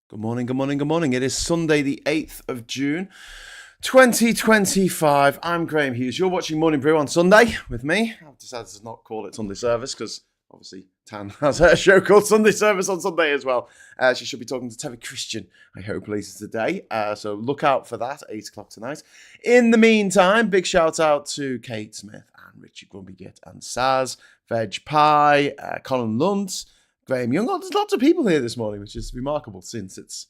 Good morning, good morning, good morning. It is Sunday, the 8th of June, 2025. I'm Graham Hughes. You're watching Morning Brew on Sunday with me. I've decided to not call it Sunday Service because obviously Tan has a show called Sunday Service on Sunday as well. She should be talking to Terry Christian, I hope, later today. So look out for that, 8 o'clock tonight. In the meantime, big shout out to Kate Smith and Richard Grumpy Git and Saz, Veg Pie, Colin Lunt, Graham Young. There's lots of people here this morning, which is remarkable since it's,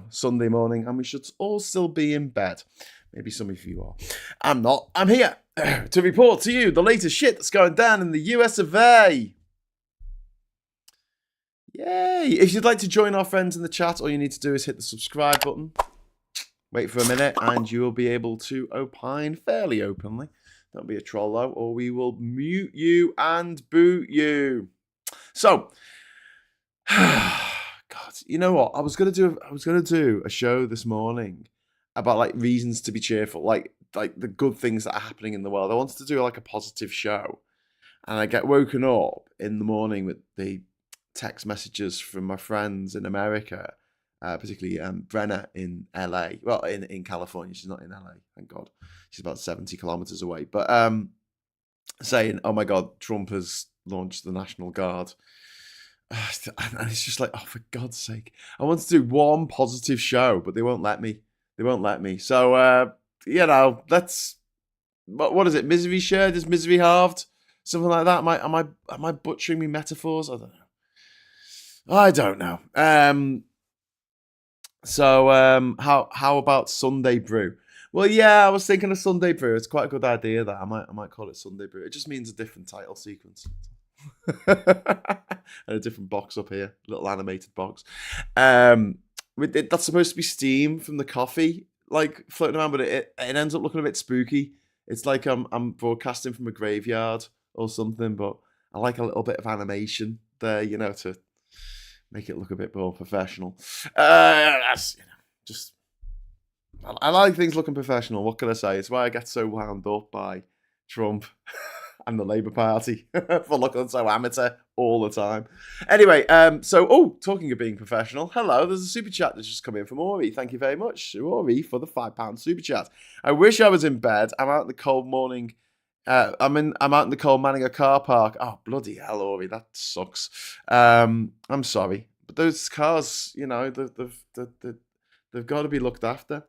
Sunday morning and we should all still be in bed. Maybe some of you are. I'm not. I'm here to report to you the latest shit that's going down in the US of A. Yay. If you'd like to join our friends in the chat, all you need to do is hit the subscribe button. Wait for a minute and you will be able to opine fairly openly. Don't be a troll though, or we will mute you and boot you. So, God, you know what? I was gonna do a show this morning about like reasons to be cheerful, like the good things that are happening in the world. I wanted to do like a positive show, and I get woken up in the morning with the text messages from my friends in America, particularly Brenna in LA. Well, in California, she's not in LA, thank God. She's about 70 kilometers away, but saying, "Oh my God, Trump has launched the National Guard." And it's just like, oh, for God's sake. I want to do one positive show, but they won't let me. So, let's... What is it? Misery shared is misery halved? Something like that? Am I butchering me metaphors? I don't know. How about Sunday Brew? Well, yeah, I was thinking of Sunday Brew. It's quite a good idea that I might call it Sunday Brew. It just means a different title sequence. And a different box up here, little animated box. That's supposed to be steam from the coffee, like floating around, but it ends up looking a bit spooky. It's like I'm broadcasting from a graveyard or something, but I like a little bit of animation there, to make it look a bit more professional. I like things looking professional. What can I say? It's why I get so wound up by Trump and the Labour Party for looking so amateur all the time. Anyway, talking of being professional, hello, there's a super chat that's just come in from Ori. Thank you very much, Ori, for the £5 super chat. I wish I was in bed. I'm out in the cold morning. I'm out in the cold manning a car park. Oh, bloody hell, Ori, that sucks. I'm sorry, but those cars, they've got to be looked after.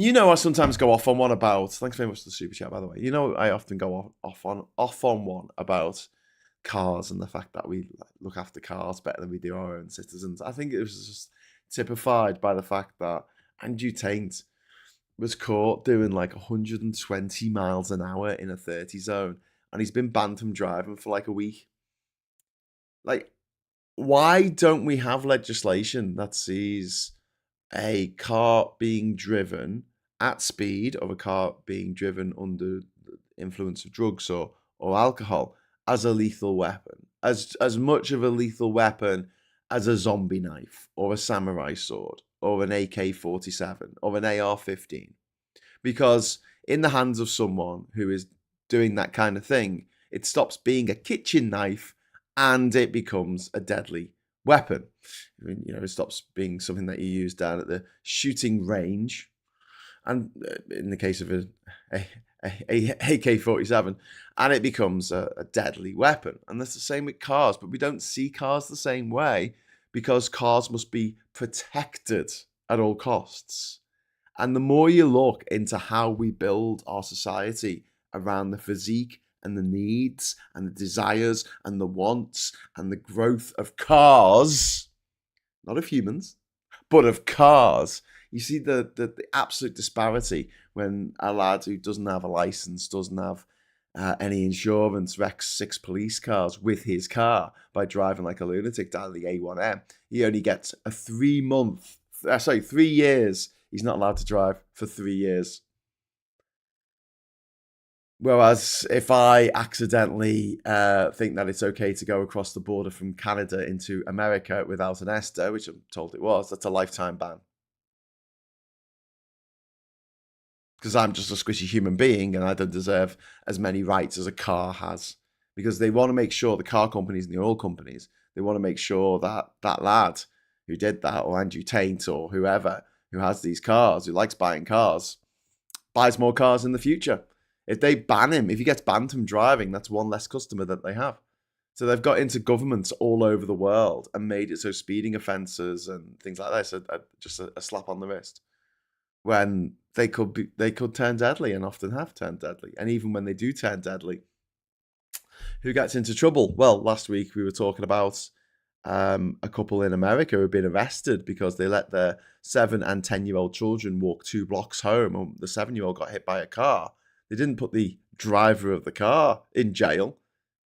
I sometimes go off on one about. Thanks very much for the super chat, by the way. I often go off on one about cars and the fact that we look after cars better than we do our own citizens. I think it was just typified by the fact that Andrew Tate was caught doing like 120 miles an hour in a 30 zone, and he's been banned from driving for like a week. Like, why don't we have legislation that sees a car being driven at speed or a car being driven under the influence of drugs or alcohol as a lethal weapon, as much of a lethal weapon as a zombie knife or a samurai sword or an AK-47 or an AR-15? Because in the hands of someone who is doing that kind of thing, it stops being a kitchen knife and it becomes a deadly weapon. I mean, it stops being something that you use down at the shooting range, and in the case of a AK-47, and it becomes a deadly weapon. And that's the same with cars, but we don't see cars the same way because cars must be protected at all costs. And the more you look into how we build our society around the physique and the needs and the desires and the wants and the growth of cars, not of humans, but of cars, you see the absolute disparity when a lad who doesn't have a license, doesn't have any insurance, wrecks 6 police cars with his car by driving like a lunatic down the A1M. He only gets a 3 years. He's not allowed to drive for 3 years. Whereas if I accidentally think that it's okay to go across the border from Canada into America without an ESTA, which I'm told it was, that's a lifetime ban. Because I'm just a squishy human being and I don't deserve as many rights as a car has because they want to make sure the car companies and the oil companies, they want to make sure that that lad who did that, or Andrew Tate, or whoever who has these cars, who likes buying cars, buys more cars in the future. If they ban him, if he gets banned from driving, that's one less customer that they have. So they've got into governments all over the world and made it so speeding offences and things like this are just a slap on the wrist, when they could turn deadly, and often have turned deadly. And even when they do turn deadly, who gets into trouble? Well, last week we were talking about a couple in America who have been arrested because they let their 7 and 10-year-old children walk 2 blocks home, and the 7-year-old got hit by a car. They didn't put the driver of the car in jail.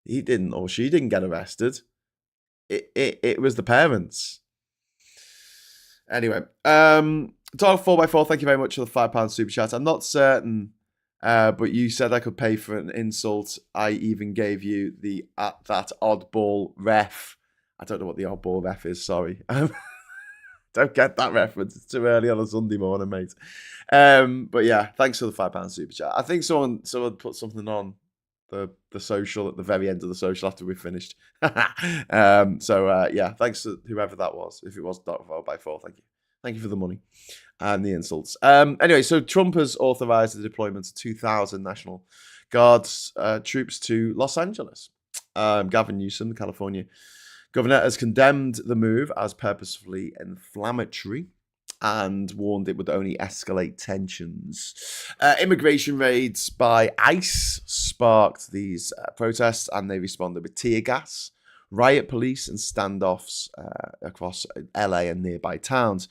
He didn't, or she didn't get arrested. It was the parents. Anyway, Dog 4x4, thank you very much for the £5 super chat. I'm not certain, but you said I could pay for an insult. I even gave you the that oddball ref. I don't know what the oddball ref is, sorry. Don't get that reference. It's too early on a Sunday morning, mate. But yeah, thanks for the £5 super chat. I think someone put something on the social at the very end of the social after we finished. Yeah, thanks to whoever that was. If it was Dog4x4, thank you. Thank you for the money and the insults. Anyway, so Trump has authorized the deployment of 2,000 National Guards troops to Los Angeles. Gavin Newsom, the California governor, has condemned the move as purposefully inflammatory and warned it would only escalate tensions. Immigration raids by ICE sparked these protests, and they responded with tear gas, riot police, and standoffs across LA and nearby towns.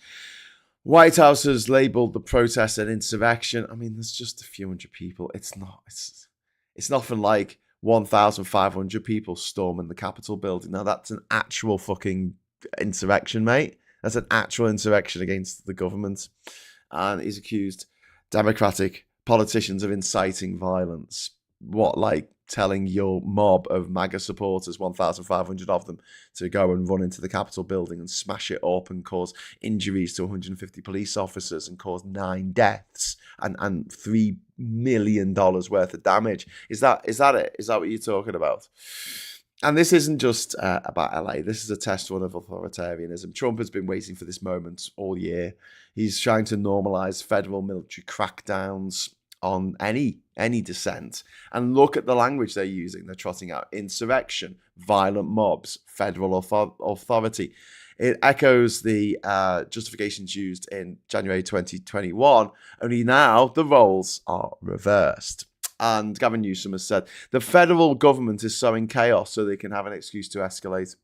White House has labelled the protest an insurrection. I mean, there's just a few hundred people. It's nothing like 1,500 people storming the Capitol building. Now, that's an actual fucking insurrection, mate. That's an actual insurrection against the government. And he's accused Democratic politicians of inciting violence. What, like telling your mob of MAGA supporters, 1,500 of them, to go and run into the Capitol building and smash it up and cause injuries to 150 police officers and cause 9 deaths and $3 million worth of damage. Is that it? Is that what you're talking about? And this isn't just about LA. This is a test run of authoritarianism. Trump has been waiting for this moment all year. He's trying to normalize federal military crackdowns on any dissent. And look at the language they're using. They're trotting out insurrection, violent mobs, federal authority. It echoes the justifications used in January 2021, only now the roles are reversed. And Gavin Newsom has said the federal government is sowing chaos so they can have an excuse to escalate.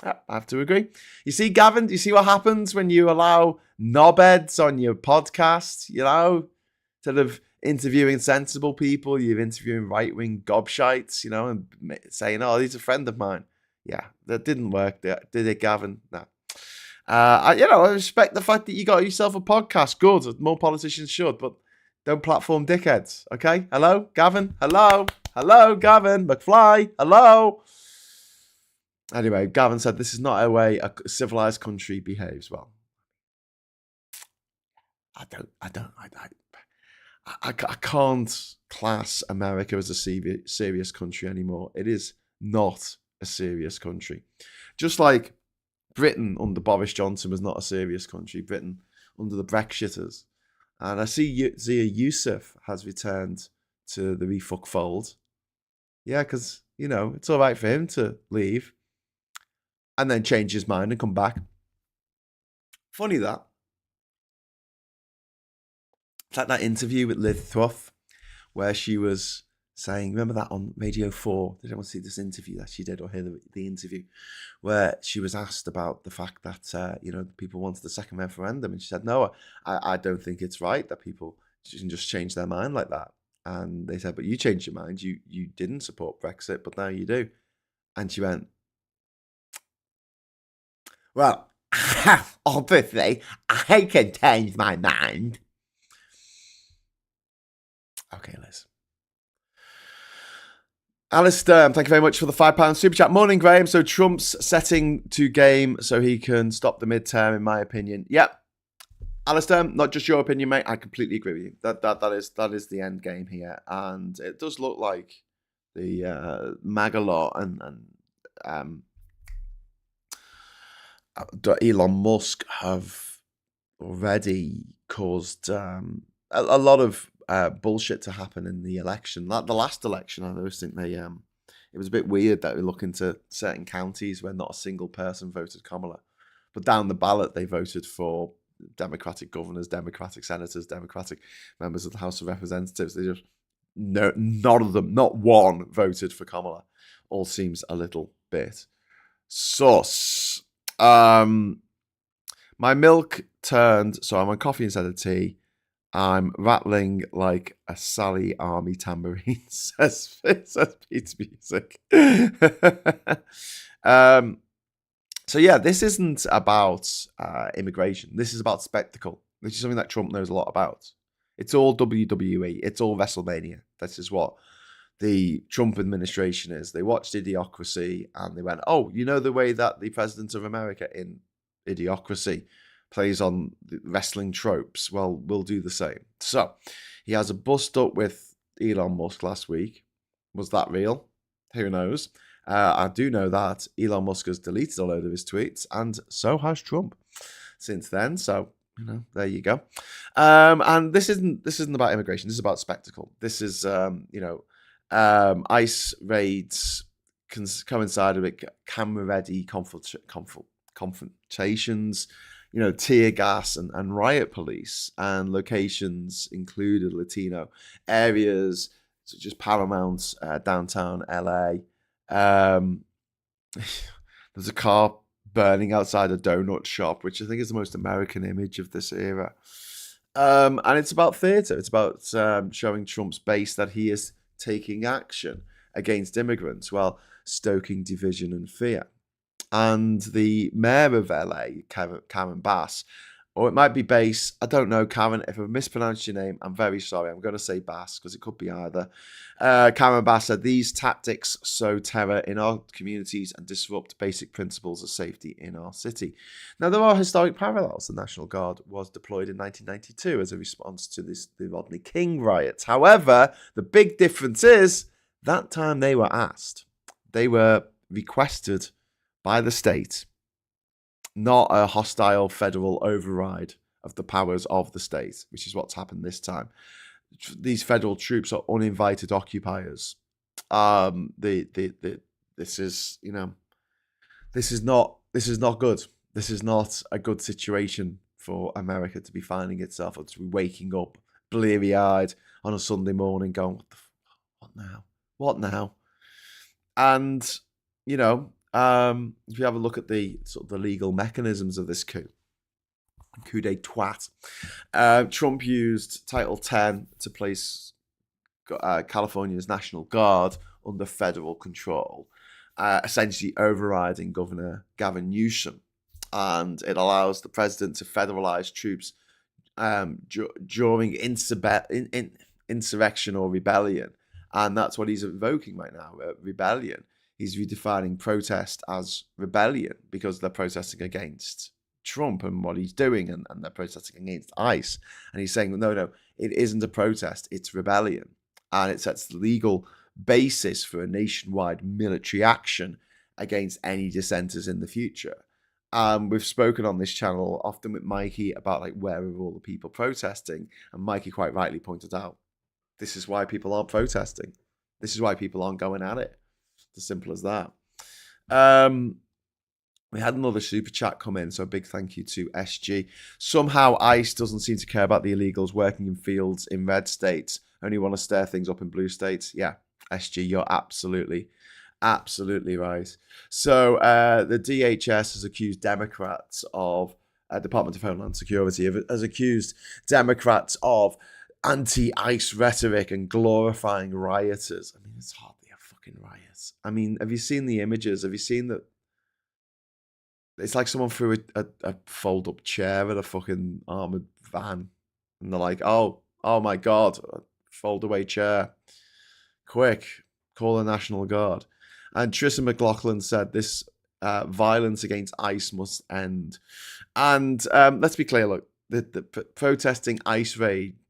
I have to agree. You see, Gavin, do you see what happens when you allow knobheads on your podcast? You know, instead of interviewing sensible people, you're interviewing right-wing gobshites, you know, and saying, oh, he's a friend of mine. Yeah, that didn't work, did it, Gavin? No. I respect the fact that you got yourself a podcast. Good, more politicians should, but don't platform dickheads, okay? Hello, Gavin? Hello, Gavin McFly? Hello? Anyway, Gavin said this is not a way a civilized country behaves. Well, I can't class America as a serious country anymore. It is not a serious country. Just like Britain under Boris Johnson was not a serious country. Britain under the Brexiters. And I see Zia Yusuf has returned to the refuck fold. Yeah, because, it's all right for him to leave and then change his mind and come back. Funny that. It's like that interview with Liz Truss where she was saying, remember that on Radio 4? Did anyone see this interview that she did or hear the interview where she was asked about the fact that, people wanted the second referendum, and she said, no, I don't think it's right that people can just change their mind like that. And they said, but you changed your mind. You didn't support Brexit, but now you do. And she went, well, obviously, I can change my mind. Okay, Liz. Alistair, thank you very much for the £5 super chat. Morning, Graham. So Trump's setting to game so he can stop the midterm, in my opinion. Yep. Alistair, not just your opinion, mate. I completely agree with you. That is the end game here. And it does look like MAGA lot and Elon Musk have already caused a lot of bullshit to happen in the election. Like the last election, I always think it was a bit weird that we look into certain counties where not a single person voted Kamala, but down the ballot they voted for Democratic governors, Democratic senators, Democratic members of the House of Representatives. They just none of them, not one, voted for Kamala. All seems a little bit sus. My milk turned, so I'm on coffee instead of tea. I'm rattling like a Sally Army tambourine, says Pete's Music. So yeah, this isn't about immigration. This is about spectacle, which is something that Trump knows a lot about. It's all WWE. It's all WrestleMania. This is what the Trump administration is. They watched Idiocracy and they went, oh, you know the way that the president of America in Idiocracy plays on the wrestling tropes? Well, we'll do the same. So he has a bust up with Elon Musk last week. Was that real? Who knows? I do know that Elon Musk has deleted a load of his tweets, and so has Trump since then. So, there you go. And this isn't about immigration. This is about spectacle. This is, ICE raids coincided with camera-ready confrontations, tear gas and riot police, and locations included Latino areas such as Paramount, downtown LA. There's a car burning outside a donut shop, which I think is the most American image of this era. And it's about theatre. It's about showing Trump's base that he is taking action against immigrants while stoking division and fear. And the mayor of LA, Karen Bass, or it might be Bass, I don't know, Karen, if I've mispronounced your name, I'm very sorry. I'm going to say Bass because it could be either. Karen Bass said, these tactics sow terror in our communities and disrupt basic principles of safety in our city. Now, there are historic parallels. The National Guard was deployed in 1992 as a response to the Rodney King riots. However, the big difference is that time they were asked. They were requested by the state, not a hostile federal override of the powers of the state, which is what's happened this time. These federal troops are uninvited occupiers. This is not good. This is not a good situation for America to be finding itself, or to be waking up bleary-eyed on a Sunday morning, going, "What now? What now?" And if you have a look at the sort of the legal mechanisms of this coup d'etat, Trump used Title 10 to place California's National Guard under federal control, essentially overriding Governor Gavin Newsom, and it allows the president to federalize troops during insurrection or rebellion, and that's what he's invoking right now, rebellion. He's redefining protest as rebellion because they're protesting against Trump and what he's doing, and they're protesting against ICE. And he's saying, no, it isn't a protest, it's rebellion. And it sets the legal basis for a nationwide military action against any dissenters in the future. We've spoken on this channel often with Mikey about where are all the people protesting, and Mikey quite rightly pointed out, this is why people aren't protesting. This is why people aren't going at it. As simple as that. We had another super chat come in, so a big thank you to SG. Somehow ICE doesn't seem to care about the illegals working in fields in red states, only want to stir things up in blue states. Yeah, SG, you're absolutely right. So the DHS has accused Democrats of, Department of Homeland Security has accused Democrats of anti-ICE rhetoric and glorifying rioters. I mean, it's hardly a fucking riot. I mean, have you seen the images? Have you seen that? It's like someone threw a fold-up chair at a fucking armored van, and they're like, "Oh my god, a fold-away chair! Quick, call the National Guard." And Tristan McLaughlin said this violence against ICE must end. And let's be clear, look, the protesting ICE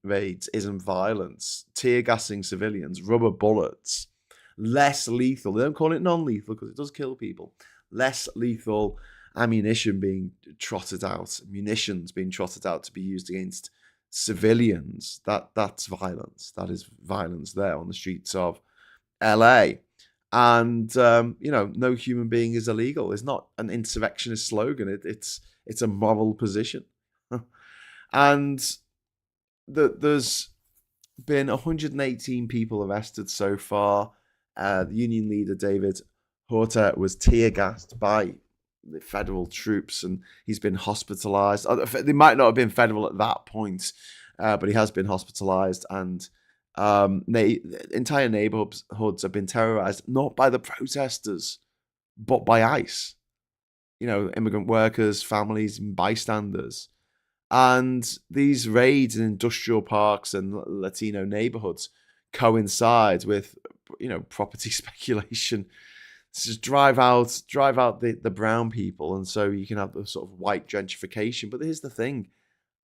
raids isn't violence. Tear gassing civilians, rubber bullets, less lethal. They don't call it non-lethal because it does kill people. Less lethal ammunition being trotted out, munitions being trotted out to be used against civilians. That's violence. That is violence there on the streets of LA. And no human being is illegal. It's not an insurrectionist slogan. It's a moral position. And there's been 118 people arrested so far. The union leader David Horta was tear gassed by the federal troops, and he's been hospitalized. They might not have been federal at that point, but he has been hospitalized, and entire neighborhoods have been terrorized, not by the protesters, but by ICE. Immigrant workers, families, and bystanders. And these raids in industrial parks and Latino neighborhoods coincide with, property speculation. Just drive out the brown people, and so you can have the sort of white gentrification. But here's the thing: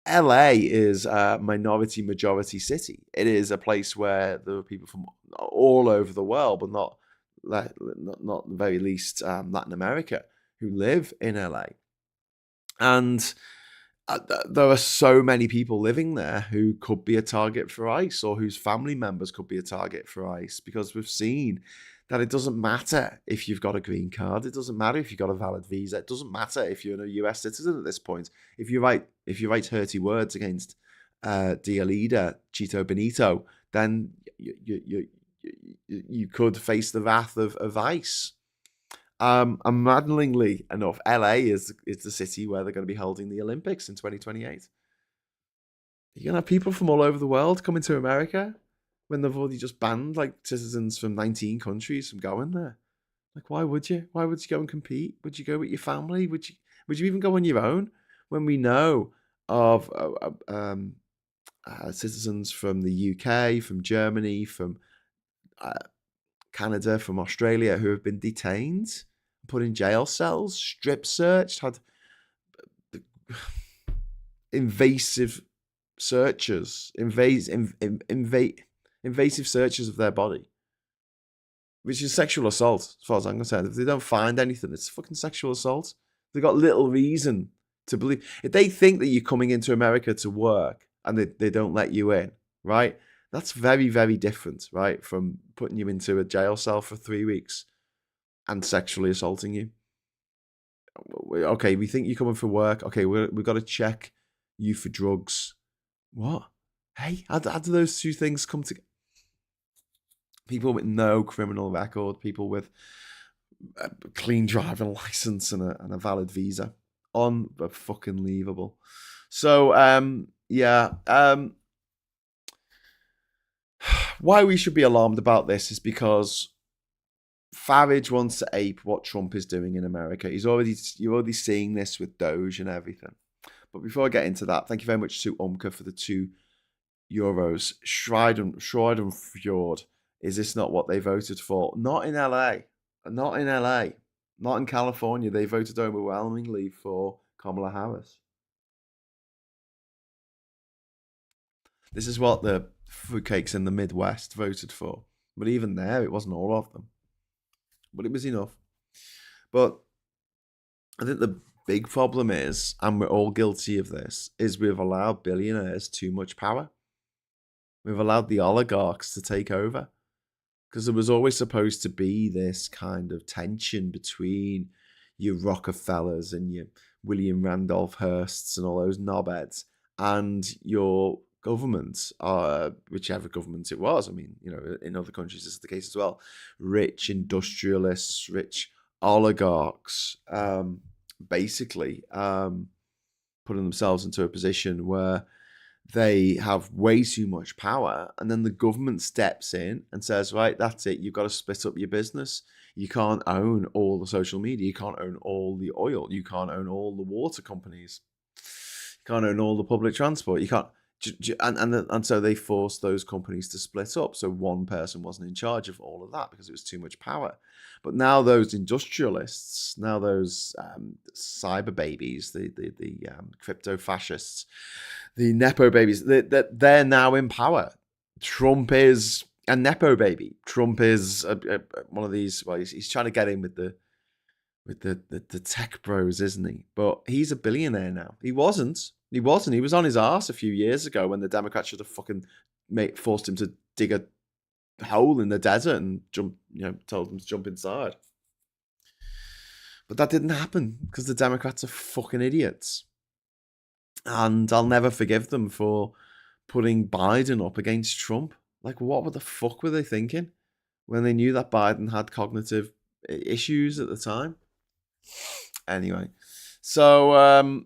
LA is a minority majority city. It is a place where there are people from all over the world, but not the very least Latin America, who live in LA. And there are so many people living there who could be a target for ICE, or whose family members could be a target for ICE, because we've seen that it doesn't matter if you've got a green card. It doesn't matter if you've got a valid visa. It doesn't matter if you're a US citizen at this point. If you write hurty words against dear leader Chito Benito, then you could face the wrath of ICE. And maddeningly enough, LA is the city where they're going to be holding the Olympics in 2028. You're going to have people from all over the world coming to America when they've already just banned citizens from 19 countries from going there. Why would you? Why would you go and compete? Would you go with your family? Would you even go on your own? When we know of citizens from the UK, from Germany, from Canada, from Australia, who have been detained, put in jail cells, strip searched, had invasive searches, invasive searches of their body, which is sexual assault, as far as I'm concerned. If they don't find anything, it's fucking sexual assault. They've got little reason to believe. If they think that you're coming into America to work and they don't let you in, right? That's very, very different, right, from putting you into a jail cell for 3 weeks and sexually assaulting you. Okay, we think you're coming for work. Okay, we've got to check you for drugs. What? Hey, how do those two things come together? People with no criminal record, people with a clean driving license and a valid visa. Unfucking-leavable. So, why we should be alarmed about this is because Farage wants to ape what Trump is doing in America. You're already seeing this with Doge and everything. But before I get into that, thank you very much to Umka for the €2. Schadenfreude. Is this not what they voted for? Not in LA. Not in LA. Not in California. They voted overwhelmingly for Kamala Harris. This is what the fruitcakes in the Midwest voted for. But even there, it wasn't all of them. But it was enough. But I think the big problem is, and we're all guilty of this, is we've allowed billionaires too much power. We've allowed the oligarchs to take over. Because there was always supposed to be this kind of tension between your Rockefellers and your William Randolph Hearsts and all those knobheads and your government, whichever government it was. I mean, in other countries this is the case as well. Rich industrialists, rich oligarchs, basically putting themselves into a position where they have way too much power, and then the government steps in and says, right, that's it, you've got to split up your business. You can't own all the social media, you can't own all the oil, you can't own all the water companies, you can't own all the public transport, you can't, and so they forced those companies to split up, so one person wasn't in charge of all of that because it was too much power. But now those industrialists, now those cyber babies, the crypto fascists, the nepo babies, they're now in power. Trump is a nepo baby. Trump is one of these. Well, he's trying to get in with the tech bros, isn't he? But he's a billionaire now. He wasn't. He wasn't. He was on his arse a few years ago when the Democrats should have fucking forced him to dig a hole in the desert and jump. Told him to jump inside. But that didn't happen because the Democrats are fucking idiots. And I'll never forgive them for putting Biden up against Trump. Like, what the fuck were they thinking when they knew that Biden had cognitive issues at the time? Anyway, so,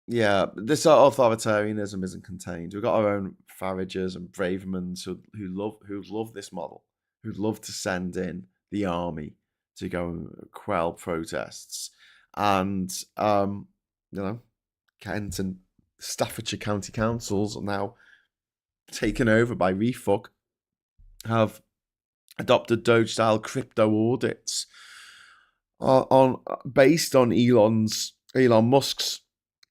yeah, this authoritarianism isn't contained. We've got our own Faragers and Bravemans who love this model, who'd love to send in the army to go and quell protests. And, Kent and Staffordshire County Councils are now taken over by Refuck, have adopted Doge-style crypto audits based on Elon Musk's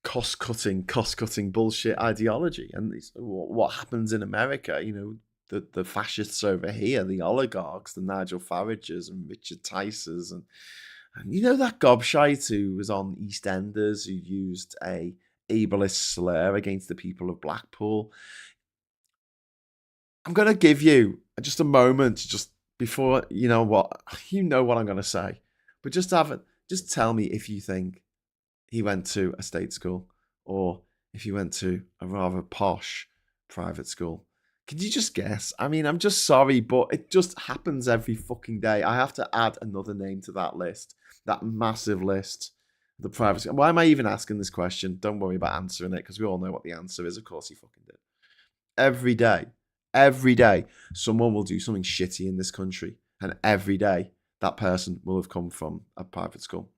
cost-cutting bullshit ideology. And what happens in America, the fascists over here, the oligarchs, the Nigel Faragers and Richard Tysers, and that gobshite who was on EastEnders, who used a ableist slur against the people of Blackpool. I'm going to give you just a moment, just before, what I'm going to say, but just tell me if you think he went to a state school or if he went to a rather posh private school. Could you just guess? I mean, I'm just sorry, but it just happens every fucking day. I have to add another name to that list, that massive list. The private school. Why am I even asking this question? Don't worry about answering it because we all know what the answer is. Of course he fucking did. Every day, someone will do something shitty in this country. And every day, that person will have come from a private school.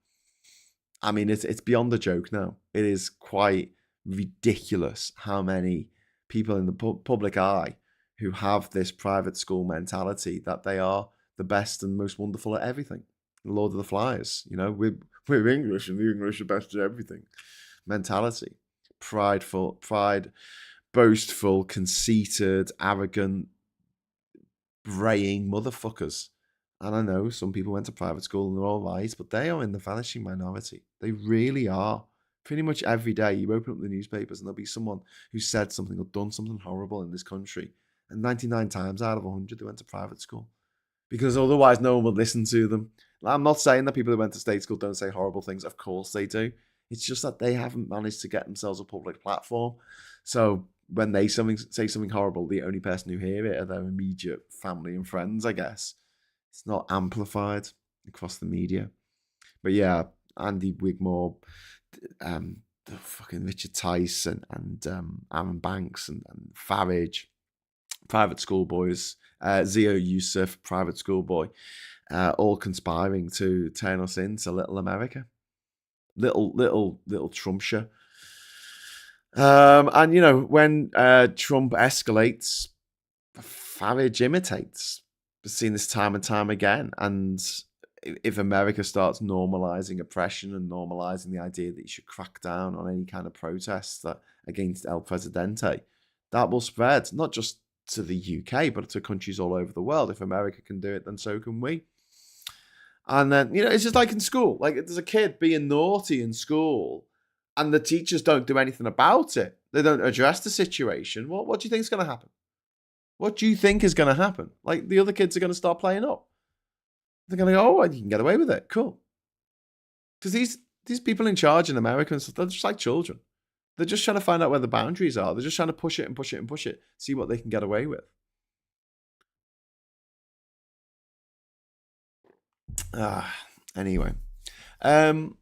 I mean, it's beyond a joke now. It is quite ridiculous how many people in the public eye who have this private school mentality that they are the best and most wonderful at everything. Lord of the Flies, we're English and the English are best at everything. Mentality. Pride, boastful, conceited, arrogant, braying motherfuckers. And I know some people went to private school and they're all right, but they are in the vanishing minority. They really are. Pretty much every day you open up the newspapers and there'll be someone who said something or done something horrible in this country. And 99 times out of 100 they went to private school. Because otherwise no one would listen to them. I'm not saying that people who went to state school don't say horrible things. Of course they do. It's just that they haven't managed to get themselves a public platform. So when they say something horrible, the only person who hear it are their immediate family and friends, I guess. It's not amplified across the media. But yeah, Andy Wigmore, the fucking Richard Tice and Aaron Banks and Farage, private schoolboys, Zio Youssef, private schoolboy, all conspiring to turn us into little America, little Trumpshire. And when Trump escalates, Farage imitates. We've seen this time and time again. And if America starts normalizing oppression and normalizing the idea that you should crack down on any kind of protest against El Presidente, that will spread not just to the UK, but to countries all over the world. If America can do it, then so can we. And then, it's just like in school. Like, there's a kid being naughty in school and the teachers don't do anything about it. They don't address the situation. What do you think is going to happen? What do you think is going to happen? Like, the other kids are going to start playing up. They're going to go, you can get away with it. Cool. Because these people in charge in America and stuff, they're just like children. They're just trying to find out where the boundaries are. They're just trying to push it and push it and push it, see what they can get away with. Anyway. So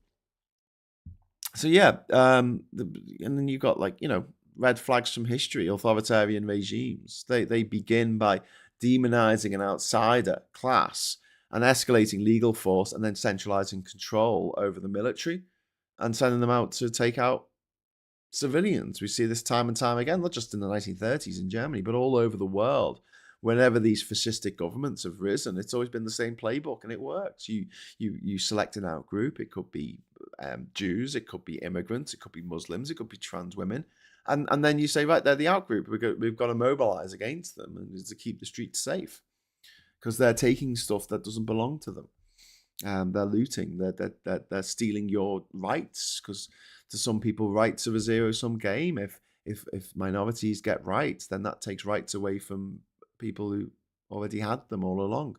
yeah, and then you've got red flags from history, authoritarian regimes. They begin by demonizing an outsider class and escalating legal force and then centralizing control over the military and sending them out to take out civilians. We see this time and time again, not just in the 1930s in Germany, but all over the world. Whenever these fascistic governments have risen, it's always been the same playbook, and it works. You select an out group. It could be Jews, it could be immigrants, it could be Muslims, it could be trans women. And then you say, right, they're the outgroup. We've got to mobilize against them and to keep the streets safe because they're taking stuff that doesn't belong to them. They're looting. They're stealing your rights because to some people, rights are a zero-sum game. If minorities get rights, then that takes rights away from people who already had them all along.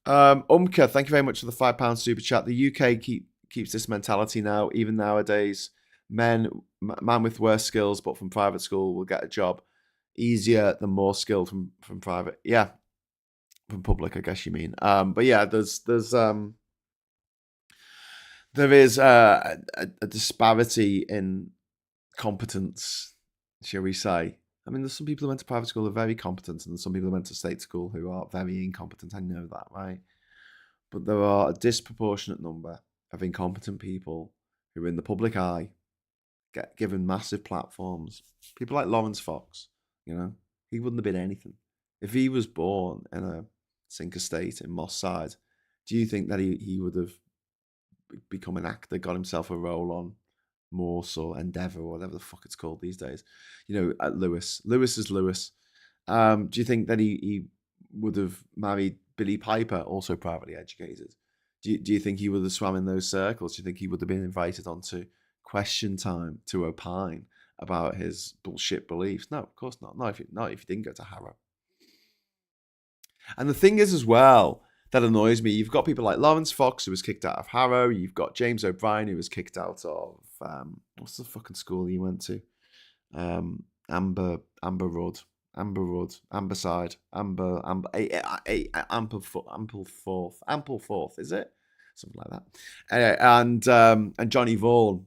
Umka, thank you very much for the £5 super chat. The UK keeps this mentality now, even nowadays. Man with worse skills, but from private school will get a job easier than more skilled from private. Yeah, from public, I guess you mean. But yeah, there is a disparity in competence, shall we say. I mean, there's some people who went to private school who are very competent, and there's some people who went to state school who are very incompetent. I know that, right? But there are a disproportionate number of incompetent people who are in the public eye, get given massive platforms. People like Lawrence Fox, he wouldn't have been anything. If he was born in a sink estate in Moss Side, do you think that he would have become an actor, got himself a role on Morse or Endeavour or whatever the fuck it's called these days? At Lewis is Lewis. Do you think that he would have married Billy Piper, also privately educated? Do you think he would have swam in those circles? Do you think he would have been invited onto Question Time to opine about his bullshit beliefs? No, of course not. Not if you didn't go to Harrow. And the thing is as well that annoys me, you've got people like Lawrence Fox who was kicked out of Harrow. You've got James O'Brien who was kicked out of what's the fucking school he went to? Amberside, Ampleforth, is it? Something like that. And Johnny Vaughan,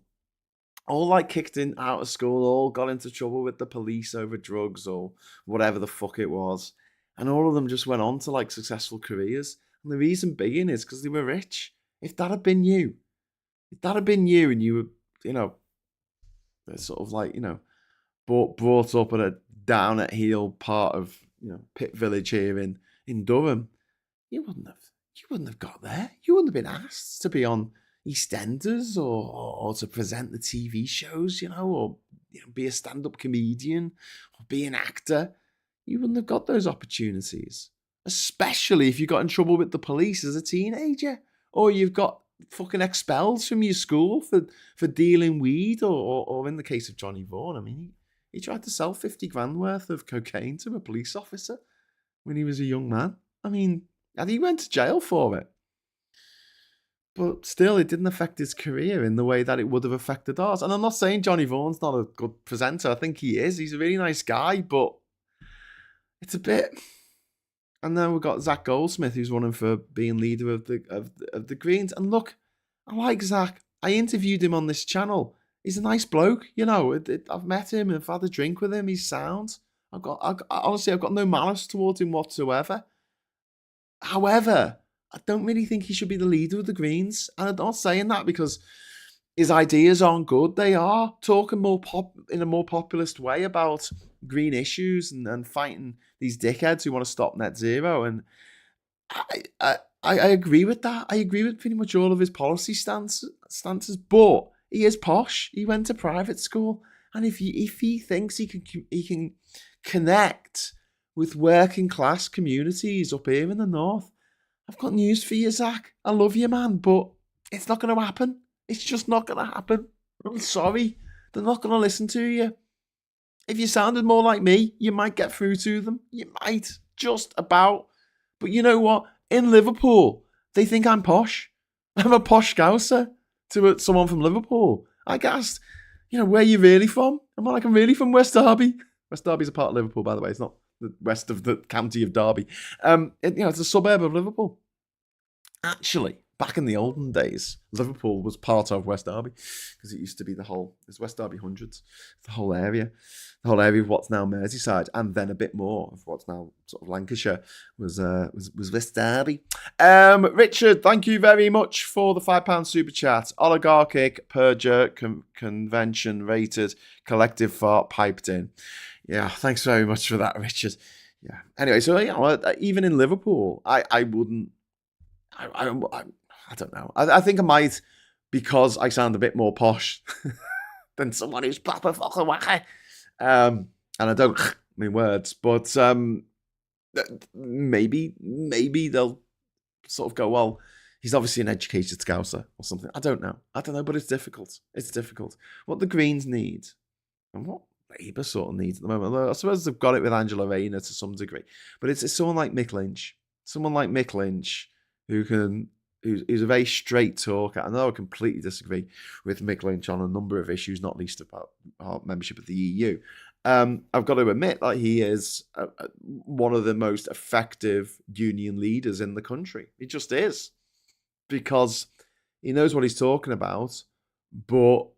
all like kicked out of school, all got into trouble with the police over drugs or whatever the fuck it was. And all of them just went on to like successful careers. And the reason being is because they were rich. If that had been you and you were, sort of like, brought up at a down at heel part of, Pitt Village here in Durham, you wouldn't have got there. You wouldn't have been asked to be on EastEnders or to present the TV shows, or be a stand-up comedian or be an actor. You wouldn't have got those opportunities, especially if you got in trouble with the police as a teenager, or you've got fucking expelled from your school for dealing weed, or in the case of Johnny Vaughan, I mean, he tried to sell 50 grand worth of cocaine to a police officer when he was a young man. I mean, and he went to jail for it. But still, it didn't affect his career in the way that it would have affected ours. And I'm not saying Johnny Vaughan's not a good presenter. I think he is. He's a really nice guy, but it's a bit. And then we've got Zach Goldsmith, who's running for being leader of the Greens. And look, I like Zach. I interviewed him on this channel. He's a nice bloke, I've met him and I've had a drink with him. He's sound. Honestly, I've got no malice towards him whatsoever. However, I don't really think he should be the leader of the Greens. And I'm not saying that because his ideas aren't good. They are talking in a more populist way about green issues and fighting these dickheads who want to stop net zero. And I agree with that. I agree with pretty much all of his policy stances. But he is posh. He went to private school, and if he thinks he can connect with working class communities up here in the north, I've got news for you, Zach. I love you, man, but it's not going to happen. It's just not going to happen. I'm sorry. They're not going to listen to you. If you sounded more like me, you might get through to them. You might, just about. But you know what? In Liverpool, they think I'm posh. I'm a posh Scouser to someone from Liverpool. I get asked, where are you really from? I'm like, I'm really from West Derby. West Derby's a part of Liverpool, by the way. It's not the rest of the county of Derby. It's a suburb of Liverpool. Actually, back in the olden days, Liverpool was part of West Derby because it used to be it's West Derby hundreds, the whole area of what's now Merseyside, and then a bit more of what's now sort of Lancashire was West Derby. Richard, thank you very much for the £5 super chat. Oligarchic, perjure, convention rated, collective fart piped in. Yeah, thanks very much for that, Richard. Yeah. Anyway, so even in Liverpool, I wouldn't. I don't know. I think I might because I sound a bit more posh than someone who's proper fucking wacky. And I don't mean words, but maybe they'll sort of go, well, he's obviously an educated Scouser or something. I don't know, but it's difficult. It's difficult. What the Greens need, and what Labour sort of needs at the moment, although I suppose they've got it with Angela Rayner to some degree, but it's someone like Mick Lynch. Someone like Mick Lynch who's a very straight talker. I know I completely disagree with Mick Lynch on a number of issues, not least about our membership of the EU. I've got to admit that he is one of the most effective union leaders in the country. He just is, because he knows what he's talking about, but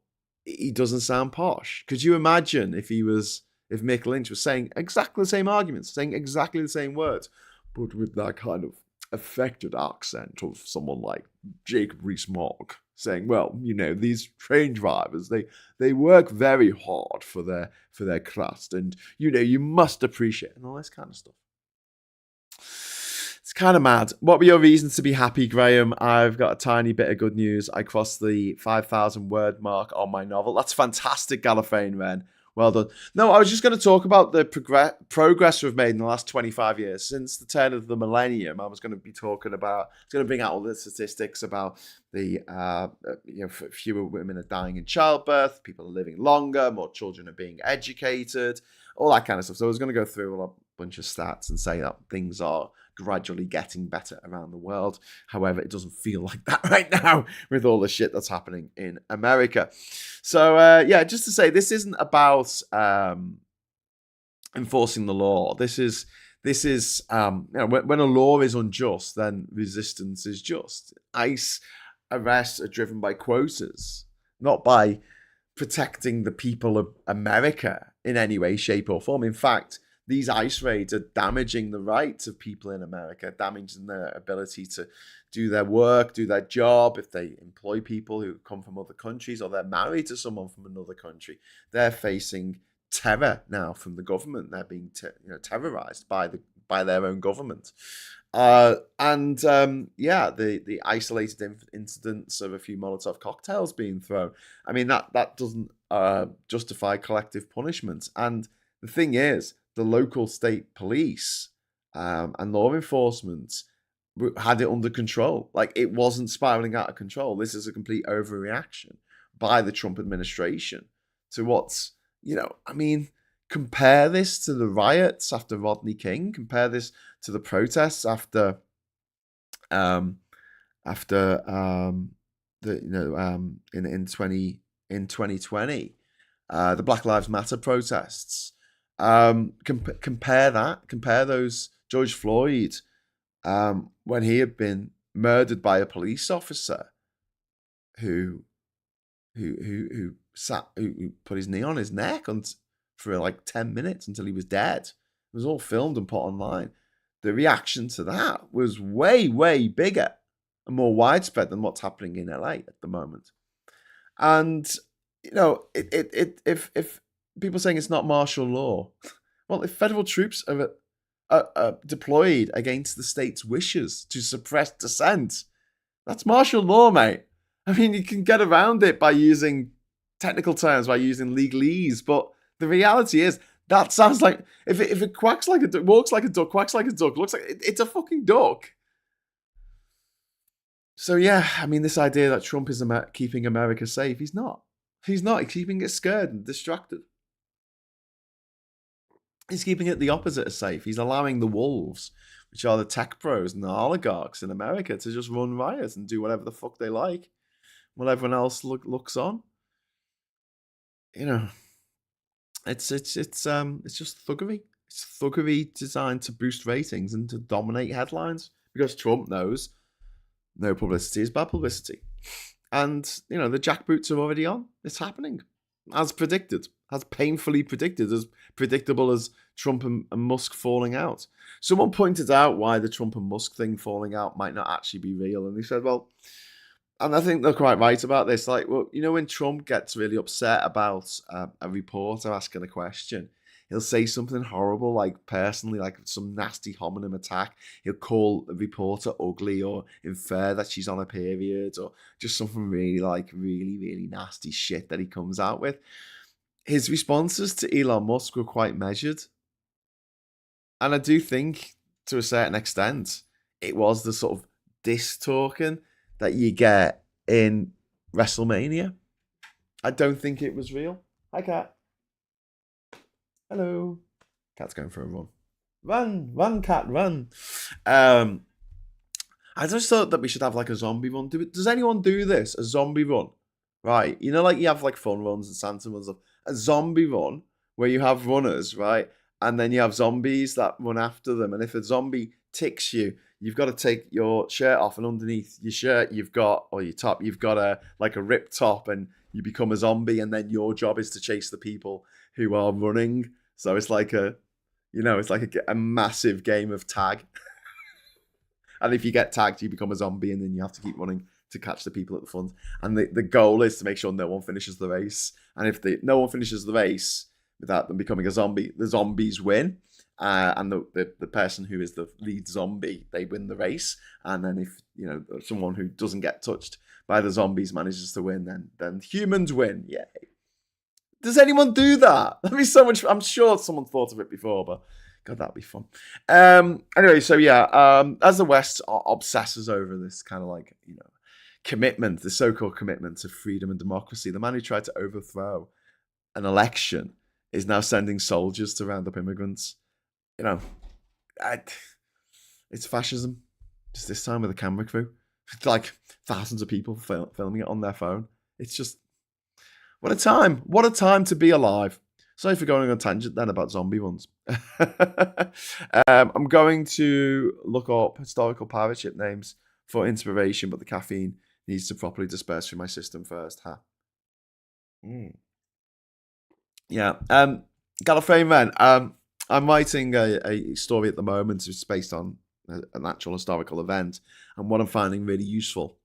he doesn't sound posh. Could you imagine if Mick Lynch was saying exactly the same arguments, saying exactly the same words, but with that kind of affected accent of someone like Jacob Rees-Mogg saying, well, these train drivers, they work very hard for their crust, and you must appreciate, and all this kind of stuff. It's kind of mad. What were your reasons to be happy, Graham? I've got a tiny bit of good news. I crossed the 5,000 word mark on my novel. That's fantastic, Gallifreyan Wren. Well done. No, I was just going to talk about the progress we've made in the last 25 years. Since the turn of the millennium, I was going to bring out all the statistics about the, fewer women are dying in childbirth, people are living longer, more children are being educated, all that kind of stuff. So I was going to go through a bunch of stats and say that things are gradually getting better around the world. However, it doesn't feel like that right now with all the shit that's happening in America. So just to say, this isn't about enforcing the law. This is when a law is unjust, then resistance is just. ICE arrests are driven by quotas, not by protecting the people of America in any way, shape, or form. In fact, these ICE raids are damaging the rights of people in America, damaging their ability to do their work, do their job. If they employ people who come from other countries, or they're married to someone from another country, they're facing terror now from the government. They're being terrorized by their own government. The isolated incidents of a few Molotov cocktails being thrown, I mean, that doesn't justify collective punishment. And the thing is, the local state police and law enforcement had it under control. Like, it wasn't spiraling out of control. This is a complete overreaction by the Trump administration to what's, compare this to the riots after Rodney King. Compare this to the protests after in 2020, the Black Lives Matter protests. Compare those, George Floyd, when he had been murdered by a police officer who put his knee on his neck for like 10 minutes until he was dead. It was all filmed and put online. The reaction to that was way, way bigger and more widespread than what's happening in LA at the moment. And if people saying it's not martial law, well, if federal troops are deployed against the state's wishes to suppress dissent, that's martial law, mate. I mean, you can get around it by using technical terms, by using legalese, but the reality is that sounds like if it quacks like a duck, walks like a duck, quacks like a duck, looks like it's a fucking duck. So yeah, I mean, this idea that Trump is keeping America safe, he's not. He's not. He's keeping it scared and distracted. He's keeping it the opposite of safe. He's allowing the wolves, which are the tech pros and the oligarchs in America, to just run riot and do whatever the fuck they like, while everyone else looks on. It's just thuggery. It's thuggery designed to boost ratings and to dominate headlines, because Trump knows no publicity is bad publicity. And, the jackboots are already on. It's happening. As predicted. As painfully predicted. As predictable as Trump and Musk falling out. Someone pointed out why the Trump and Musk thing falling out might not actually be real. And they said, well, and I think they're quite right about this. Like, well, when Trump gets really upset about a reporter asking a question, He'll say something horrible, like personally, like some nasty homonym attack. He'll call a reporter ugly or infer that she's on a period or just something really nasty shit that he comes out with. His responses to Elon Musk were quite measured. And I do think, to a certain extent, it was the sort of diss talking that you get in WrestleMania. I don't think it was real. Hi, cat. Hello. Cat's going for a run. Run, cat, run. I just thought that we should have like a zombie run. Does anyone do this? A zombie run? Right. You know, like you have like fun runs and Santa runs. A zombie run where you have runners, right? And then you have zombies that run after them. And if a zombie ticks you, you've got to take your shirt off, and underneath your shirt, or your top, you've got a ripped top, and you become a zombie. And then your job is to chase the people who are running. So it's like a massive game of tag. And if you get tagged, you become a zombie, and then you have to keep running to catch the people at the front. And the goal is to make sure no one finishes the race. And if no one finishes the race without them becoming a zombie, the zombies win. And the person who is the lead zombie, they win the race. And then if someone who doesn't get touched by the zombies manages to win, then humans win. Yay. Does anyone do that? That'd be so much. I'm sure someone thought of it before, but God, that'd be fun. Anyway, so yeah, as the West obsesses over this kind of like, commitment, the so-called commitment to freedom and democracy, the man who tried to overthrow an election is now sending soldiers to round up immigrants. It's fascism. Just this time with a camera crew. It's like thousands of people filming it on their phone. It's just, what a time. What a time to be alive. Sorry for going on a tangent then about zombie ones. I'm going to look up historical pirate ship names for inspiration, but the caffeine needs to properly disperse through my system first. Yeah. Gallifreyan Men. I'm writing a story at the moment. It's based on an actual historical event. And what I'm finding really useful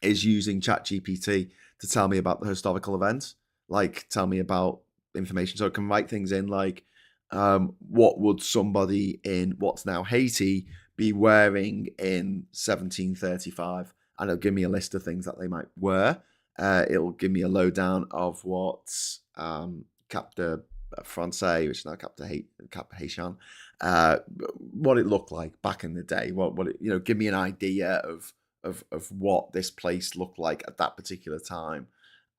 is using ChatGPT to tell me about the historical event. Like, tell me about information. So I can write things in like, what would somebody in what's now Haiti be wearing in 1735? And it'll give me a list of things that they might wear. It'll give me a lowdown of what Cap de Francais, which is now Cap Haitian, what it looked like back in the day. What it, give me an idea of what this place looked like at that particular time.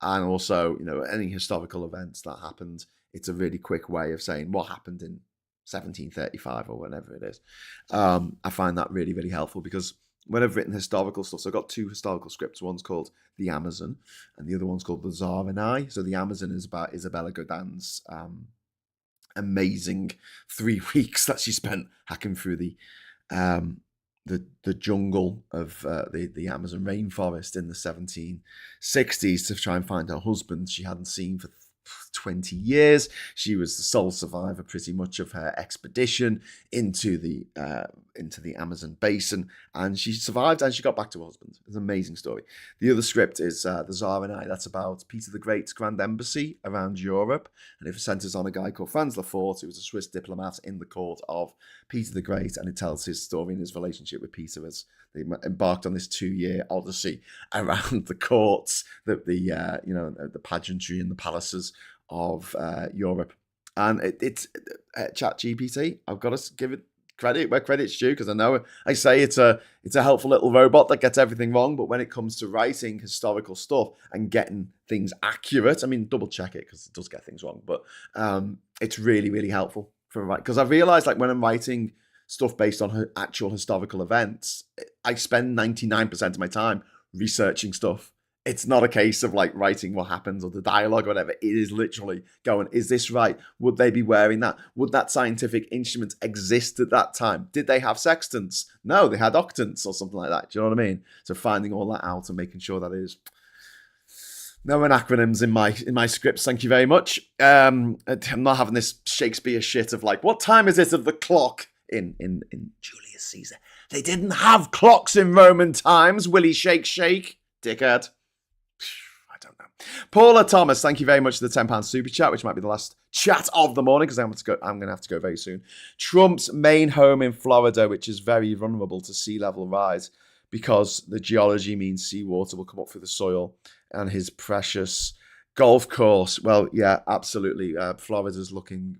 And also, any historical events that happened. It's a really quick way of saying what happened in 1735 or whenever it is. I find that really, really helpful because when I've written historical stuff, so I've got two historical scripts. One's called The Amazon and the other one's called The Tsar and I. So The Amazon is about Isabella Godin's amazing 3 weeks that she spent hacking through the jungle of the Amazon rainforest in the 1760s to try and find her husband she hadn't seen for 20 years. She was the sole survivor pretty much of her expedition into the Amazon basin, and she survived and she got back to her husband. It's an amazing story. The other script is The Tsar and I. That's about Peter the Great's grand embassy around Europe, and it centers on a guy called Franz Lefort, who was a Swiss diplomat in the court of Peter the Great, and it tells his story and his relationship with Peter as they embarked on this 2-year odyssey around the courts, the pageantry and the palaces of Europe. And it's ChatGPT. I've got to give it credit where credit's due, because I know I say it's a helpful little robot that gets everything wrong, but when it comes to writing historical stuff and getting things accurate, I mean, double check it because it does get things wrong, but it's really, really helpful for writing. Because I've realized, like, when I'm writing stuff based on actual historical events, I spend 99% of my time researching stuff. It's not a case of like writing what happens or the dialogue or whatever. It is literally going, is this right? Would they be wearing that? Would that scientific instrument exist at that time? Did they have sextants? No, they had octants or something like that. Do you know what I mean? So finding all that out and making sure that it is no acronyms in my scripts. Thank you very much. I'm not having this Shakespeare shit of like, what time is it of the clock in Julius Caesar? They didn't have clocks in Roman times. Willie shake, dickhead. I don't know. Paula Thomas, thank you very much for the £10 super chat, which might be the last chat of the morning, because I'm going to have to go very soon. Trump's main home in Florida, which is very vulnerable to sea level rise because the geology means seawater will come up through the soil, and his precious golf course. Well, yeah, absolutely. Florida's looking,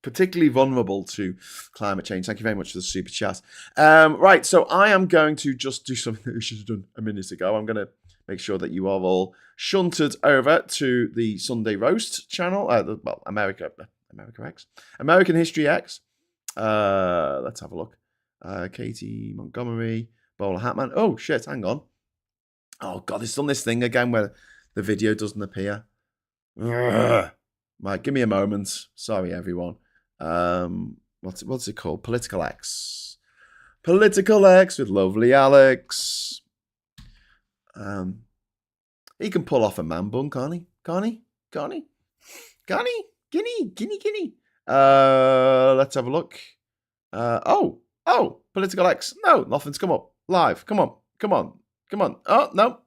particularly vulnerable to climate change. Thank you very much for the super chat. Right, so I am going to just do something that we should have done a minute ago. I'm going to make sure that you are all shunted over to the Sunday Roast channel. American History X. Let's have a look. Katie Montgomery, Bowler Hatman. Oh, shit, hang on. Oh, God, it's done this thing again where the video doesn't appear. Ugh. Right, give me a moment. Sorry, everyone. What's it called? Political X. Political X with lovely Alex. He can pull off a man bun, can't he? Guinea. Let's have a look. Political X. No, nothing's come up. Live. Come on. Oh, no.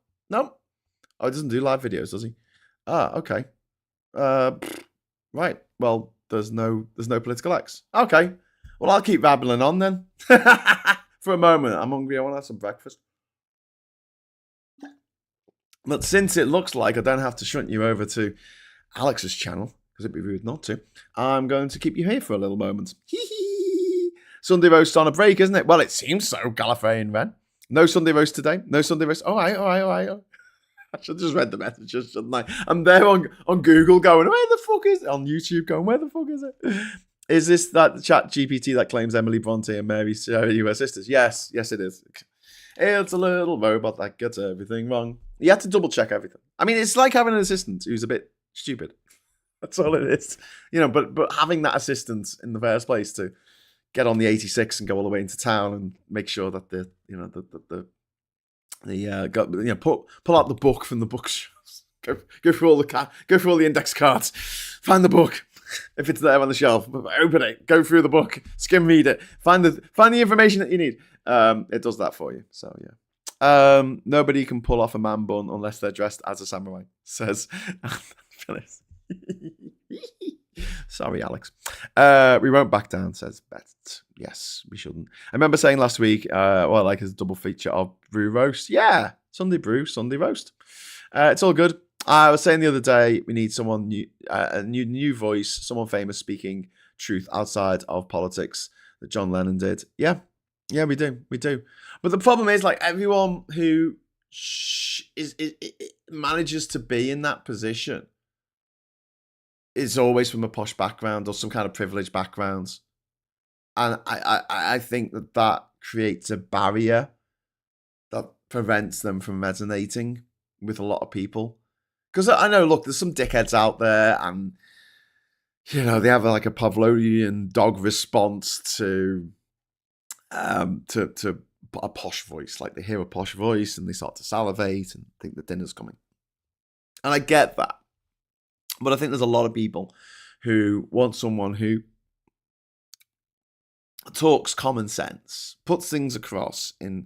Oh, he doesn't do live videos, does he? Okay. Right. Well, there's no political X. Okay. Well, I'll keep babbling on then. For a moment. I'm hungry. I want to have some breakfast. But since it looks like I don't have to shunt you over to Alex's channel, because it'd be rude not to, I'm going to keep you here for a little moment. Sunday roast on a break, isn't it? Well, it seems so, Gallifreyan Ren. No Sunday roast today. No Sunday roast. All right. I should have just read the messages, shouldn't I? I'm there on Google going, where the fuck is it? On YouTube going, where the fuck is it? Is this that chat GPT that claims Emily Bronte and Mary Shelley were sisters? Yes, it is. It's a little robot that gets everything wrong. You have to double check everything. I mean, it's like having an assistant who's a bit stupid. That's all it is. But having that assistant in the first place to get on the 86 and go all the way into town and make sure that pull out the book from the bookshelves. Go through all the index cards. Find the book. If it's there on the shelf, open it, go through the book, skim read it, find the information that you need. It does that for you. So yeah. Nobody can pull off a man bun unless they're dressed as a samurai, says Phyllis. Sorry, Alex. We won't back down, says Beth. Yes, we shouldn't. I remember saying last week, like a double feature of Brew Roast. Yeah, Sunday Brew, Sunday Roast. It's all good. I was saying the other day, we need someone new, a new voice, someone famous speaking truth outside of politics that John Lennon did. Yeah, we do. But the problem is, like, everyone who manages to be in that position is always from a posh background or some kind of privileged background. And I think that creates a barrier that prevents them from resonating with a lot of people. Because I know, look, there's some dickheads out there, and they have like a Pavlovian dog response to a posh voice. Like, they hear a posh voice and they start to salivate and think that dinner's coming. And I get that, but I think there's a lot of people who want someone who talks common sense, puts things across in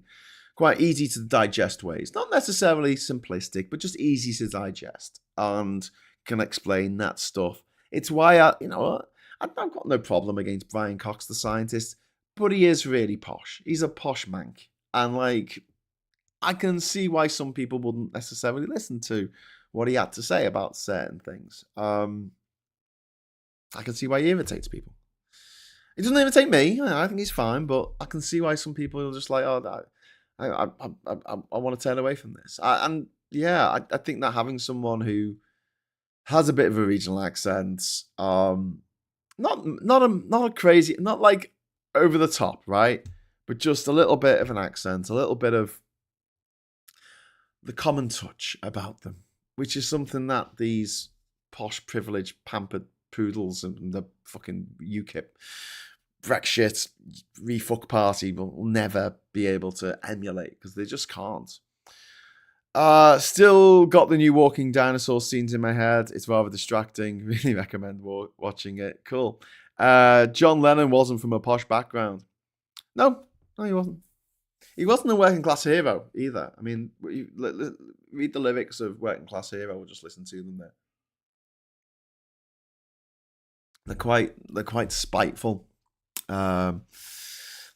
quite easy to digest ways. Not necessarily simplistic, but just easy to digest, and can explain that stuff. It's why I've got no problem against Brian Cox, the scientist, but he is really posh. He's a posh mank. And I can see why some people wouldn't necessarily listen to what he had to say about certain things. I can see why he irritates people. It doesn't irritate me. I think he's fine, but I can see why some people are just like, I want to turn away from this. I think that having someone who has a bit of a regional accent, not a crazy, not like over the top, right? But just a little bit of an accent, a little bit of the common touch about them, which is something that these posh, privileged, pampered poodles and the fucking UKIP Brexit refuck party will never be able to emulate, because they just can't. Still got the new Walking Dinosaur scenes in my head. It's rather distracting. Really recommend watching it. Cool. John Lennon wasn't from a posh background. No, he wasn't. He wasn't a working class hero either. I mean, read the lyrics of Working Class Hero or just listen to them there. they're quite spiteful. Um,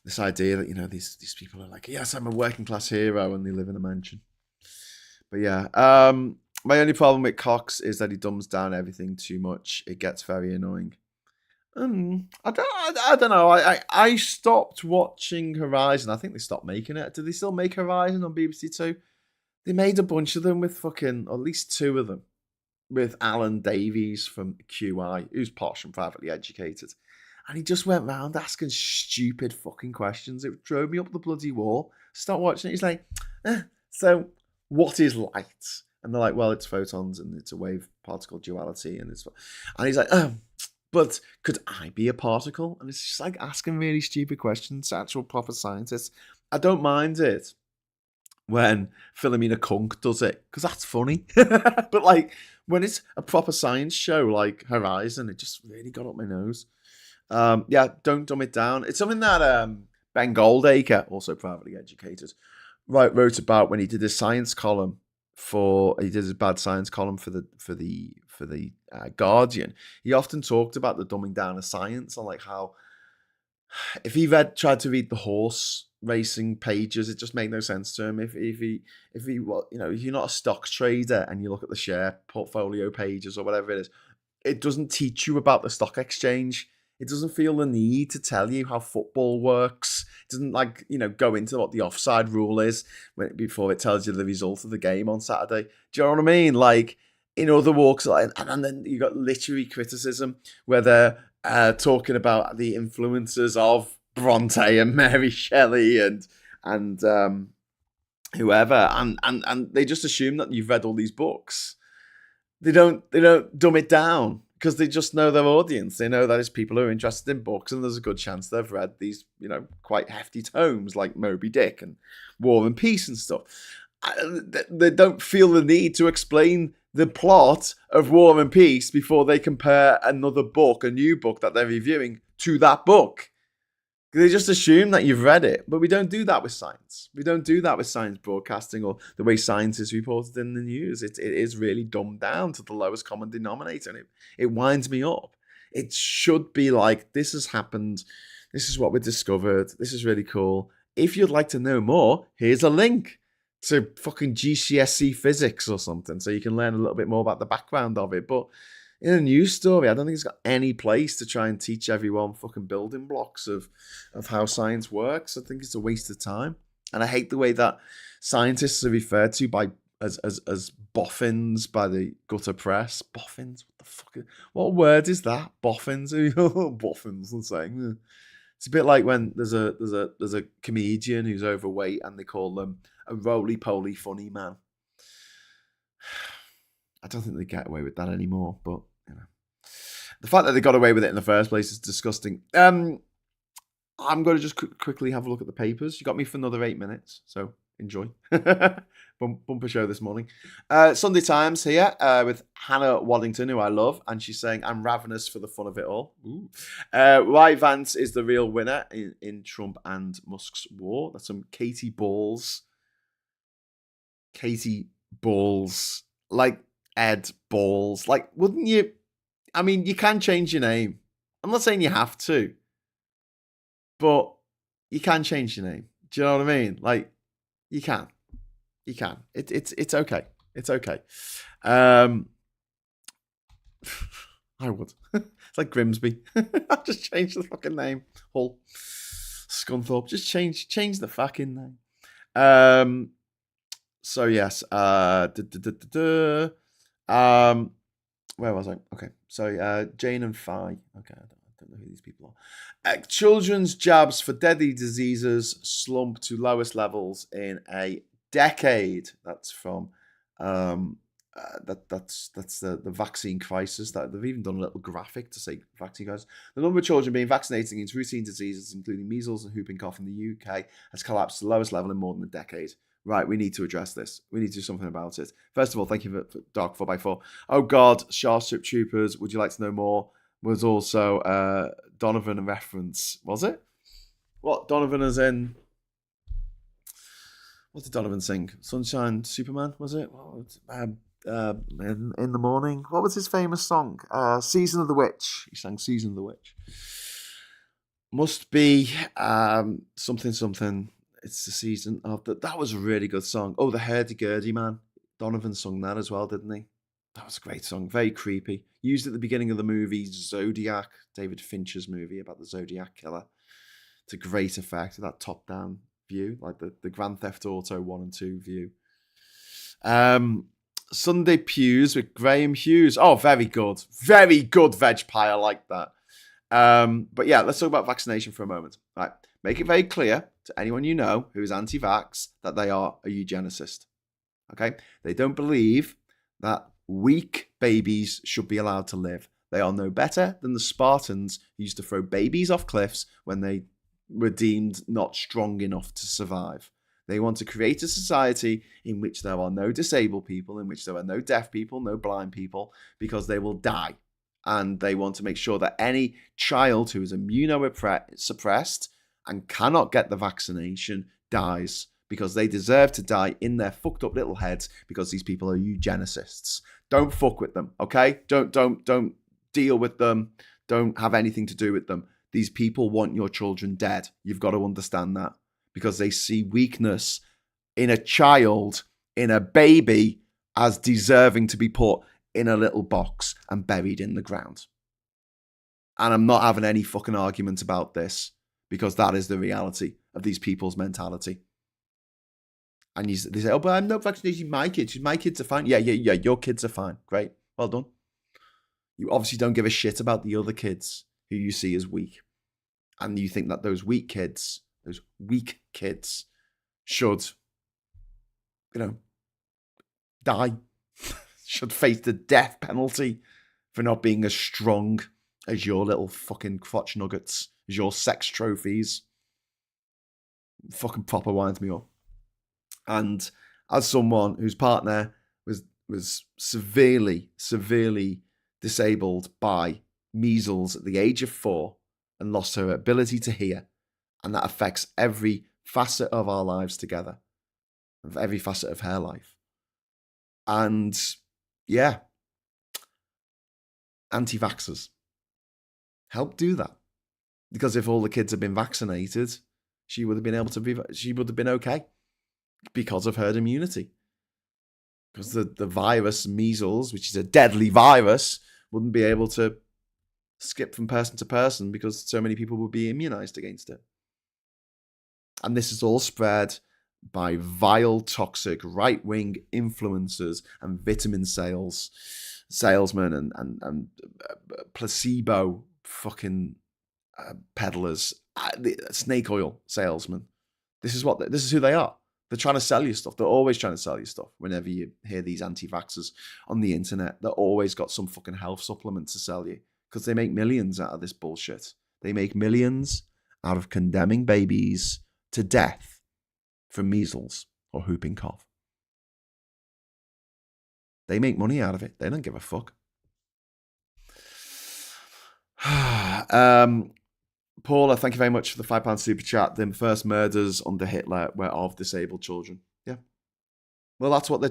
this idea that these people are like, yes, I'm a working class hero, and they live in a mansion. But yeah, my only problem with Cox is that he dumbs down everything too much. It gets very annoying. I don't know. I stopped watching Horizon. I think they stopped making it. Do they still make Horizon on BBC Two? They made a bunch of them with fucking, or at least two of them, with Alan Davies from QI, who's posh and privately educated. And he just went round asking stupid fucking questions. It drove me up the bloody wall. Start watching it. He's like, so what is light? And they're like, well, it's photons and it's a wave particle duality. And he's like, but could I be a particle? And it's just like asking really stupid questions to actual proper scientists. I don't mind it when Philomena Kunk does it, because that's funny. But like when it's a proper science show like Horizon, it just really got up my nose. Yeah, don't dumb it down. It's something that Ben Goldacre, also privately educated, wrote about when he did his science column he did his bad science column for the Guardian. He often talked about the dumbing down of science, and like how if he tried to read the horse racing pages, it just made no sense to him. If you're not a stock trader and you look at the share portfolio pages or whatever it is, it doesn't teach you about the stock exchange. It doesn't feel the need to tell you how football works. It doesn't go into what the offside rule is before it tells you the result of the game on Saturday. Do you know what I mean? Like in other walks, and then you got literary criticism where they're talking about the influences of Bronte and Mary Shelley and whoever, and they just assume that you've read all these books. They don't dumb it down, because they just know their audience. They know that it's people who are interested in books, and there's a good chance they've read these, quite hefty tomes like Moby Dick and War and Peace and stuff. They don't feel the need to explain the plot of War and Peace before they compare another book, a new book that they're reviewing, to that book. They just assume that you've read it, but we don't do that with science. We don't do that with science broadcasting or the way science is reported in the news. It is really dumbed down to the lowest common denominator, and it winds me up. It should be like, this has happened, this is what we discovered, this is really cool. If you'd like to know more, here's a link to fucking GCSE physics or something, so you can learn a little bit more about the background of it. But in a news story, I don't think it's got any place to try and teach everyone fucking building blocks of how science works. I think it's a waste of time. And I hate the way that scientists are referred to as boffins by the gutter press. Boffins? What the fuck? What word is that? Boffins? Boffins, I'm saying. It's a bit like when there's a comedian who's overweight and they call them a roly-poly funny man. I don't think they get away with that anymore, but the fact that they got away with it in the first place is disgusting. I'm going to just quickly have a look at the papers. You got me for another 8 minutes, so enjoy. Bumper show this morning. Sunday Times here with Hannah Waddington, who I love, and she's saying, I'm ravenous for the fun of it all. Why Vance is the real winner in Trump and Musk's war. That's some Katie Balls. Katie Balls. Like Ed Balls. Like, wouldn't you? I mean, you can change your name. I'm not saying you have to, but you can change your name. Do you know what I mean? Like, you can. You can. It's okay. It's okay. I would. It's like Grimsby. I'll just change the fucking name. Hull. Scunthorpe. Just change the fucking name. So yes. Where was I? Okay. So Jane and Fi. Okay, I don't know who these people are. Children's jabs for deadly diseases slump to lowest levels in a decade. That's from that's the vaccine crisis. That they've even done a little graphic to say vaccine crisis. The number of children being vaccinated against routine diseases, including measles and whooping cough in the UK, has collapsed to the lowest level in more than a decade. Right, we need to address this. We need to do something about it. First of all, thank you for Dark 4x4. Oh God, Starship Troopers, would you like to know more? Was also Donovan reference. Was it? What? Donovan is in... What did Donovan sing? Sunshine Superman, was it? in the morning. What was his famous song? Season of the Witch. He sang Season of the Witch. Must be something something. It's the season of the. That was a really good song. Oh, the Hurdy-Gurdy Man. Donovan sung that as well, didn't he? That was a great song. Very creepy. Used at the beginning of the movie Zodiac, David Fincher's movie about the Zodiac killer. To great effect. That top-down view, like the Grand Theft Auto 1 and 2 view. Sunday Pews with Graham Hughes. Oh, very good. Very good veg pie. I like that. But yeah, let's talk about vaccination for a moment. Right. Make it very clear to anyone you know who is anti-vax that they are a eugenicist. Okay? They don't believe that weak babies should be allowed to live. They are no better than the Spartans who used to throw babies off cliffs when they were deemed not strong enough to survive. They want to create a society in which there are no disabled people, in which there are no deaf people, no blind people, because they will die. And they want to make sure that any child who is immunosuppressed and cannot get the vaccination dies, because they deserve to die in their fucked up little heads, because these people are eugenicists. Don't fuck with them, okay? Don't deal with them. Don't have anything to do with them. These people want your children dead. You've got to understand that, because they see weakness in a child, in a baby, as deserving to be put in a little box and buried in the ground. And I'm not having any fucking argument about this, because that is the reality of these people's mentality. And they say, oh, but I'm not vaccinating my kids. My kids are fine. Yeah, your kids are fine. Great. Well done. You obviously don't give a shit about the other kids who you see as weak. And you think that those weak kids should, die, should face the death penalty for not being as strong as your little fucking crotch nuggets, as your sex trophies. Fucking proper winds me up. And as someone whose partner was severely disabled by measles at the age of 4 and lost her ability to hear, and that affects every facet of our lives together, of every facet of her life. And yeah, anti-vaxxers help do that, because if all the kids had been vaccinated, she would have been okay because of herd immunity. Because the virus, measles, which is a deadly virus, wouldn't be able to skip from person to person because so many people would be immunized against it. And this is all spread by vile, toxic, right-wing influencers and vitamin salesmen and placebo fucking peddlers, snake oil salesmen. This is who they are. They're trying to sell you stuff. They're always trying to sell you stuff. Whenever you hear these anti-vaxxers on the internet, they're always got some fucking health supplement to sell you, because they make millions out of this bullshit. They make millions out of condemning babies to death from measles or whooping cough. They make money out of it. They don't give a fuck. Paula, thank you very much for the £5 super chat. The first murders under Hitler were of disabled children. Yeah. Well, that's what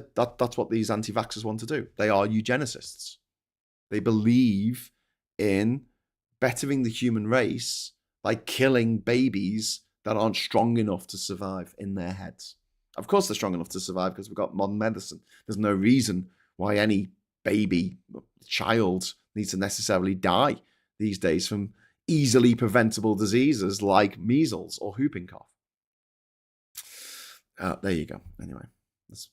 these anti-vaxxers want to do. They are eugenicists. They believe in bettering the human race by killing babies that aren't strong enough to survive in their heads. Of course they're strong enough to survive because we've got modern medicine. There's no reason why any baby, child, needs to necessarily die these days from easily preventable diseases like measles or whooping cough. There you go. Anyway, that's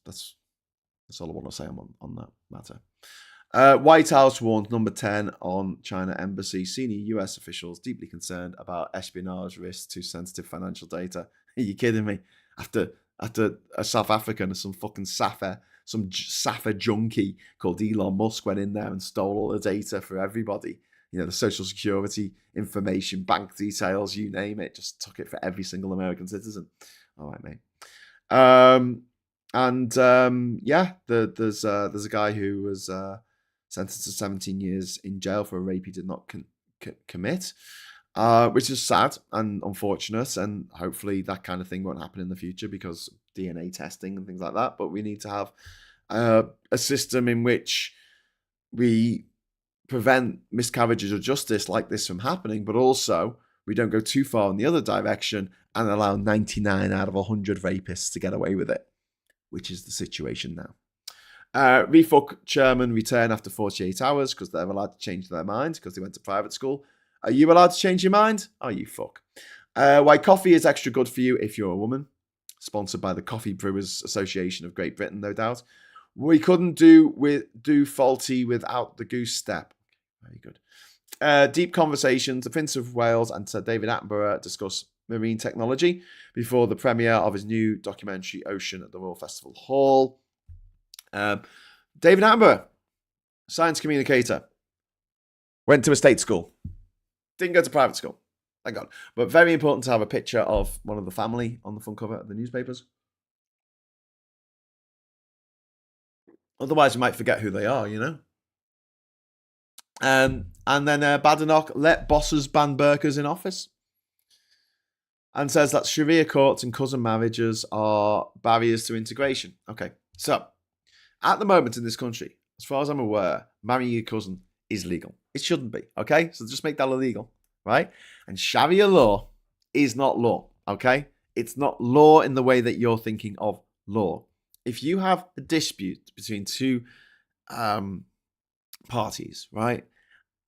all I want to say on that matter. White House warns number 10 on China embassy. Senior US officials deeply concerned about espionage risks to sensitive financial data. Are you kidding me? After a South African, some Safa junkie called Elon Musk went in there and stole all the data for everybody. The social security information, bank details, you name it, just took it for every single American citizen. All right, mate. There's a guy who was sentenced to 17 years in jail for a rape he did not commit, which is sad and unfortunate, and hopefully that kind of thing won't happen in the future because DNA testing and things like that. But we need to have a system in which we prevent miscarriages of justice like this from happening, but also we don't go too far in the other direction and allow 99 out of 100 rapists to get away with it, which is the situation now. Refuck chairman return after 48 hours because they're allowed to change their mind because they went to private school. Are you allowed to change your mind? Oh, you fuck. Why coffee is extra good for you if you're a woman. Sponsored by the Coffee Brewers Association of Great Britain, no doubt. We couldn't do faulty without the goose step. Very good. Deep conversations. The Prince of Wales and Sir David Attenborough discuss marine technology before the premiere of his new documentary Ocean at the Royal Festival Hall. David Attenborough, science communicator, went to a state school. Didn't go to private school. Thank God. But very important to have a picture of one of the family on the front cover of the newspapers. Otherwise, we might forget who they are, you know. And then Badenoch let bosses ban burqas in office. And says that Sharia courts and cousin marriages are barriers to integration. Okay, so at the moment in this country, as far as I'm aware, marrying your cousin is legal. It shouldn't be, okay? So just make that illegal, right? And Sharia law is not law, okay? It's not law in the way that you're thinking of law. If you have a dispute between two parties, right,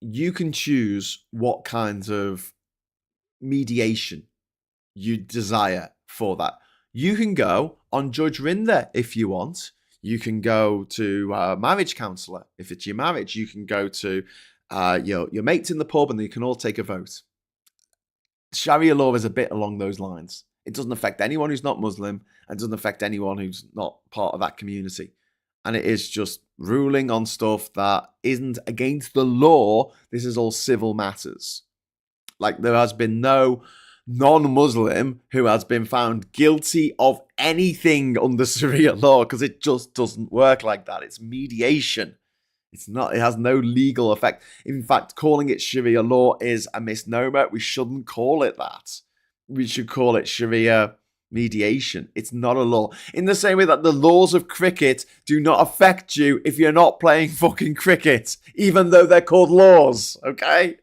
you can choose what kinds of mediation you desire for that. You can go on Judge Rinder if you want. You can go to a marriage counsellor if it's your marriage. You can go to your mates in the pub and you can all take a vote. Sharia law is a bit along those lines. It doesn't affect anyone who's not Muslim and doesn't affect anyone who's not part of that community. And it is just ruling on stuff that isn't against the law. This is all civil matters. Like there has been no non-Muslim who has been found guilty of anything under Sharia law because it just doesn't work like that. It's mediation. It's not. It has no legal effect. In fact, calling it Sharia law is a misnomer. We shouldn't call it that. We should call it Sharia mediation. It's not a law. In the same way that the laws of cricket do not affect you if you're not playing fucking cricket, even though they're called laws. Okay?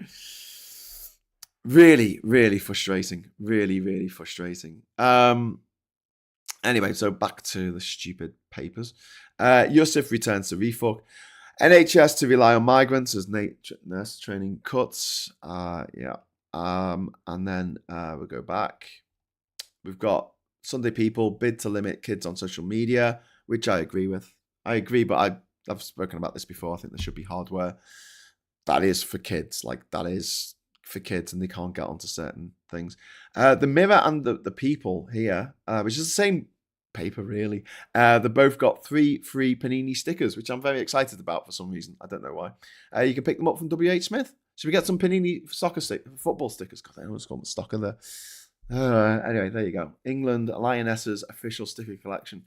Really, really frustrating. Really, really frustrating. Anyway, so back to the stupid papers. Yusuf returns to refuck. NHS to rely on migrants as nurse training cuts. And then we'll go back. We've got Sunday People bid to limit kids on social media, which I agree with. I agree, but I've spoken about this before. I think there should be hardware that is for kids. Like that is for kids and they can't get onto certain things. The Mirror and the People here, which is the same paper really, they both got 3 free Panini stickers, which I'm very excited about for some reason. I don't know why. You can pick them up from WH Smith. Should we get some Panini football stickers? God, I almost got the stock in there. Anyway, there you go. England Lionesses official sticker collection.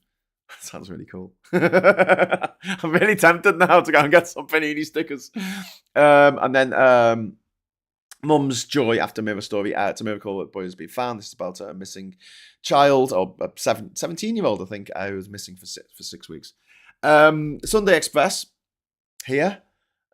That sounds really cool. I'm really tempted now to go and get some Panini stickers. And then Mum's joy after Mirror story. It's a miracle that boy has been found. This is about a missing child, or a 17-year-old, I think, who was missing for 6 weeks. Sunday Express here.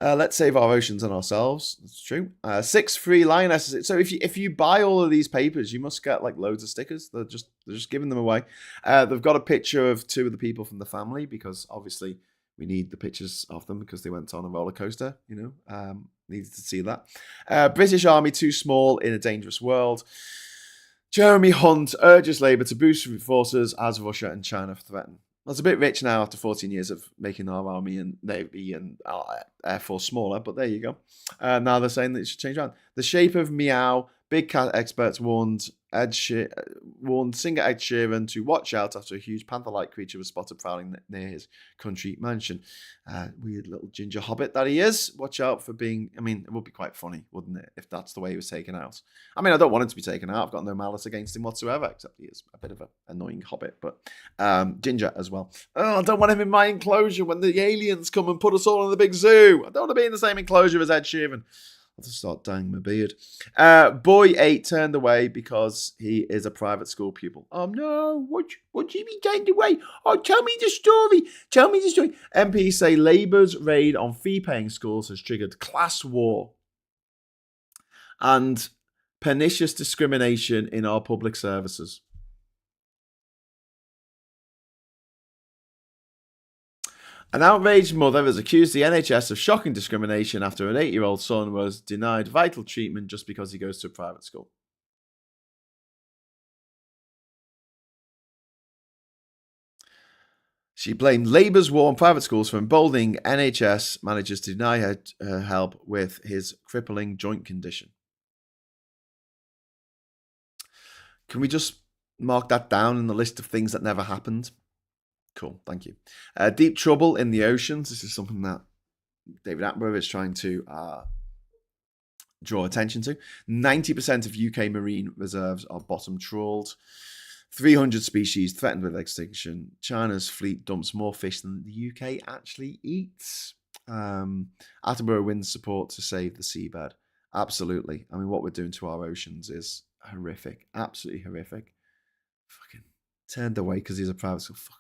Let's save our oceans and ourselves. That's true. 6 free lionesses. So if you buy all of these papers, you must get like loads of stickers. They're just giving them away. They've got a picture of 2 of the people from the family because obviously we need the pictures of them because they went on a roller coaster. You know, needed to see that. British Army too small in a dangerous world. Jeremy Hunt urges Labour to boost forces as Russia and China threaten. Well, it's a bit rich now after 14 years of making our army and navy and our air force smaller, but there you go. Now they're saying that it should change around. The Shape of Meow. Big cat experts warned singer Ed Sheeran to watch out after a huge panther-like creature was spotted prowling near his country mansion. Weird little ginger hobbit that he is. Watch out for being... I mean, it would be quite funny, wouldn't it, if that's the way he was taken out. I mean, I don't want him to be taken out. I've got no malice against him whatsoever, except he is a bit of an annoying hobbit, but ginger as well. Oh, I don't want him in my enclosure when the aliens come and put us all in the big zoo. I don't want to be in the same enclosure as Ed Sheeran. I'll just start dyeing my beard. Boy 8 turned away because he is a private school pupil. Oh no, what do you mean turned away? Oh, tell me the story. Tell me the story. MPs say Labour's raid on fee-paying schools has triggered class war and pernicious discrimination in our public services. An outraged mother has accused the NHS of shocking discrimination after an 8-year-old son was denied vital treatment just because he goes to a private school. She blamed Labour's war on private schools for emboldening NHS managers to deny her help with his crippling joint condition. Can we just mark that down in the list of things that never happened? Cool, thank you. Deep trouble in the oceans. This is something that David Attenborough is trying to draw attention to. 90% of UK marine reserves are bottom trawled. 300 species threatened with extinction. China's fleet dumps more fish than the UK actually eats. Attenborough wins support to save the seabed. Absolutely. I mean, what we're doing to our oceans is horrific. Absolutely horrific. Fucking turned away because he's a private school. Fuck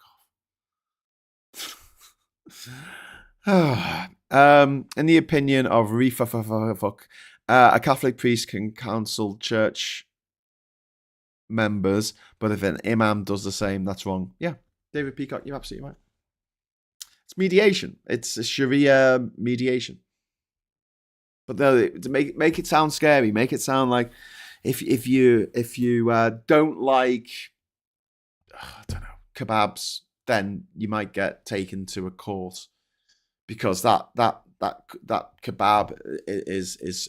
in the opinion of a Catholic priest can counsel church members, but if an imam does the same, that's wrong. Yeah, David Peacock, you're absolutely right. It's mediation. It's a Sharia mediation. But no, to make it sound scary, make it sound like if you don't like, I don't know, kebabs, then you might get taken to a court because that kebab is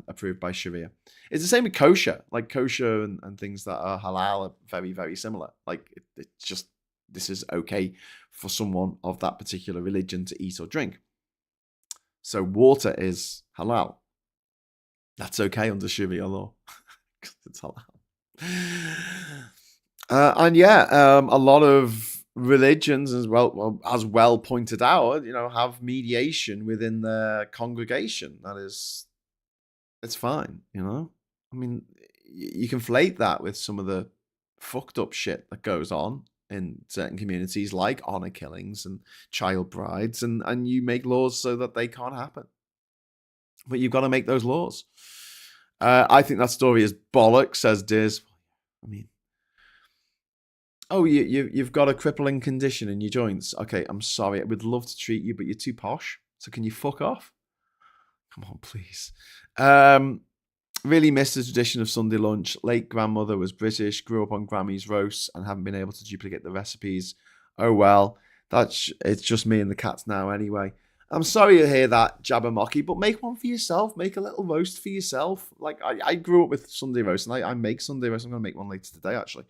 approved by Sharia. It's the same with kosher. Like kosher and things that are halal are very, very similar. Like it's just, this is okay for someone of that particular religion to eat or drink. So water is halal. That's okay under Sharia law because it's halal. And yeah, a lot of religions as well pointed out, have mediation within their congregation. That is, it's fine, I mean, you conflate that with some of the fucked up shit that goes on in certain communities, like honor killings and child brides, and you make laws so that they can't happen. But you've got to make those laws. I think that story is bollocks, says Diz. I mean, oh, you've got a crippling condition in your joints. Okay, I'm sorry. I would love to treat you, but you're too posh. So can you fuck off? Come on, please. Really missed the tradition of Sunday lunch. Late grandmother was British, grew up on Grammy's roasts and haven't been able to duplicate the recipes. Oh well, it's just me and the cats now anyway. I'm sorry to hear that, Jabbermocky, but make one for yourself. Make a little roast for yourself. Like I grew up with Sunday roast, and I make Sunday roast. I'm going to make one later today, actually.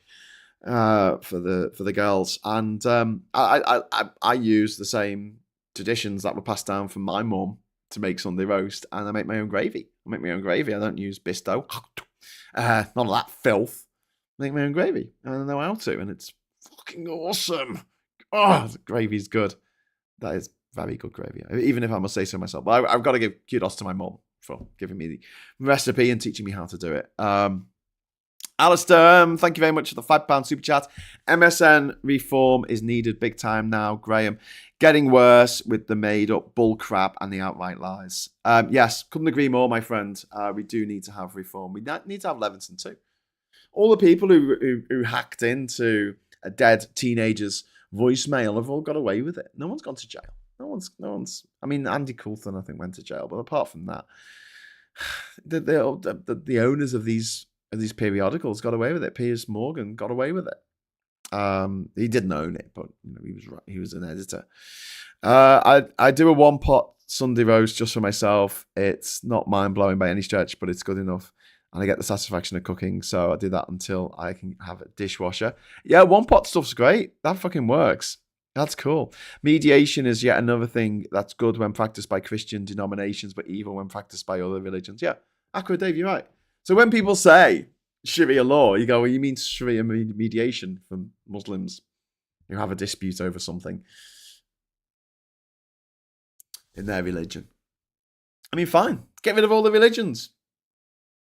For the girls, and I use the same traditions that were passed down from my mum to make Sunday roast, and I make my own gravy. I don't use Bisto, none of that filth. I make my own gravy, and I know how to, and it's fucking awesome. Oh, the gravy's good. That is very good gravy, even if I must say so myself. But I've got to give kudos to my mum for giving me the recipe and teaching me how to do it. Alistair, thank you very much for the £5 super chat. MSN reform is needed big time now, Graham. Getting worse with the made-up bull crap and the outright lies. Yes, couldn't agree more, my friend. We do need to have reform. We need to have Levinson too. All the people who hacked into a dead teenager's voicemail have all got away with it. No one's gone to jail. No one's. I mean, Andy Coulthard, I think, went to jail, but apart from that, the owners of these periodicals got away with it. Piers Morgan got away with it. He didn't own it, but he was an editor. I do a one pot Sunday roast just for myself. It's not mind blowing by any stretch, but it's good enough, and I get the satisfaction of cooking. So I do that until I can have a dishwasher. Yeah, one pot stuff's great. That fucking works. That's cool. Mediation is yet another thing that's good when practiced by Christian denominations, but evil when practiced by other religions. Yeah, accurate, Dave. You're right. So when people say Sharia law, you go, well, you mean Sharia mediation from Muslims who have a dispute over something in their religion. I mean, fine. Get rid of all the religions.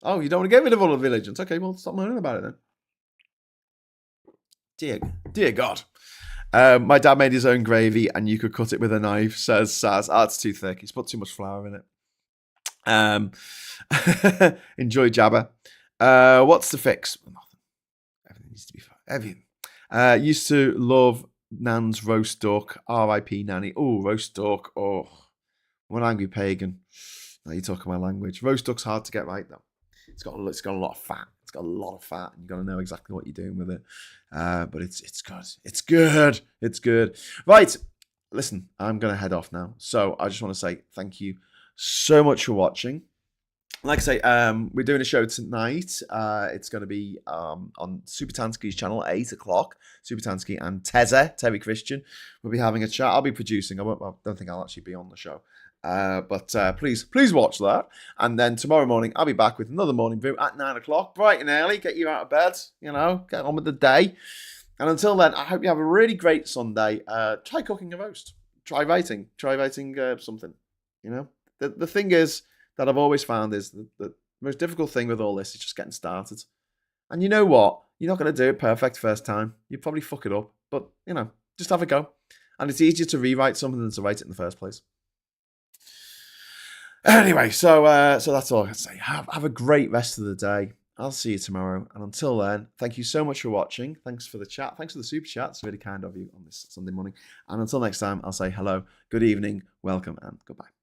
Oh, you don't want to get rid of all the religions? Okay, well, stop moaning about it then. Dear God. My dad made his own gravy and you could cut it with a knife, says Saz. Oh, it's too thick. He's put too much flour in it. Enjoy Jabba. What's the fix? Nothing. Everything needs to be fine. Everything. Used to love Nan's roast duck. R.I.P. Nanny. Oh, roast duck. Oh, I'm an angry pagan. Now you're talking my language. Roast duck's hard to get right, though. It's got a lot of fat. It's got a lot of fat, and you've got to know exactly what you're doing with it. But it's good. It's good. It's good. Right. Listen, I'm going to head off now. So I just want to say thank you so much for watching. Like I say, we're doing a show tonight. It's going to be on Super Tansky's channel at 8 o'clock. Super Tansky and Terry Christian will be having a chat. I'll be producing. I don't think I'll actually be on the show. But please watch that. And then tomorrow morning, I'll be back with another morning brew at 9 o'clock, bright and early. Get you out of bed, get on with the day. And until then, I hope you have a really great Sunday. Try cooking a roast. Try writing something. The thing is that I've always found is the most difficult thing with all this is just getting started. And you know what? You're not going to do it perfect first time. You probably fuck it up. But, just have a go. And it's easier to rewrite something than to write it in the first place. Anyway, so that's all I can say. Have a great rest of the day. I'll see you tomorrow. And until then, thank you so much for watching. Thanks for the chat. Thanks for the super chat. It's really kind of you on this Sunday morning. And until next time, I'll say hello, good evening, welcome, and goodbye.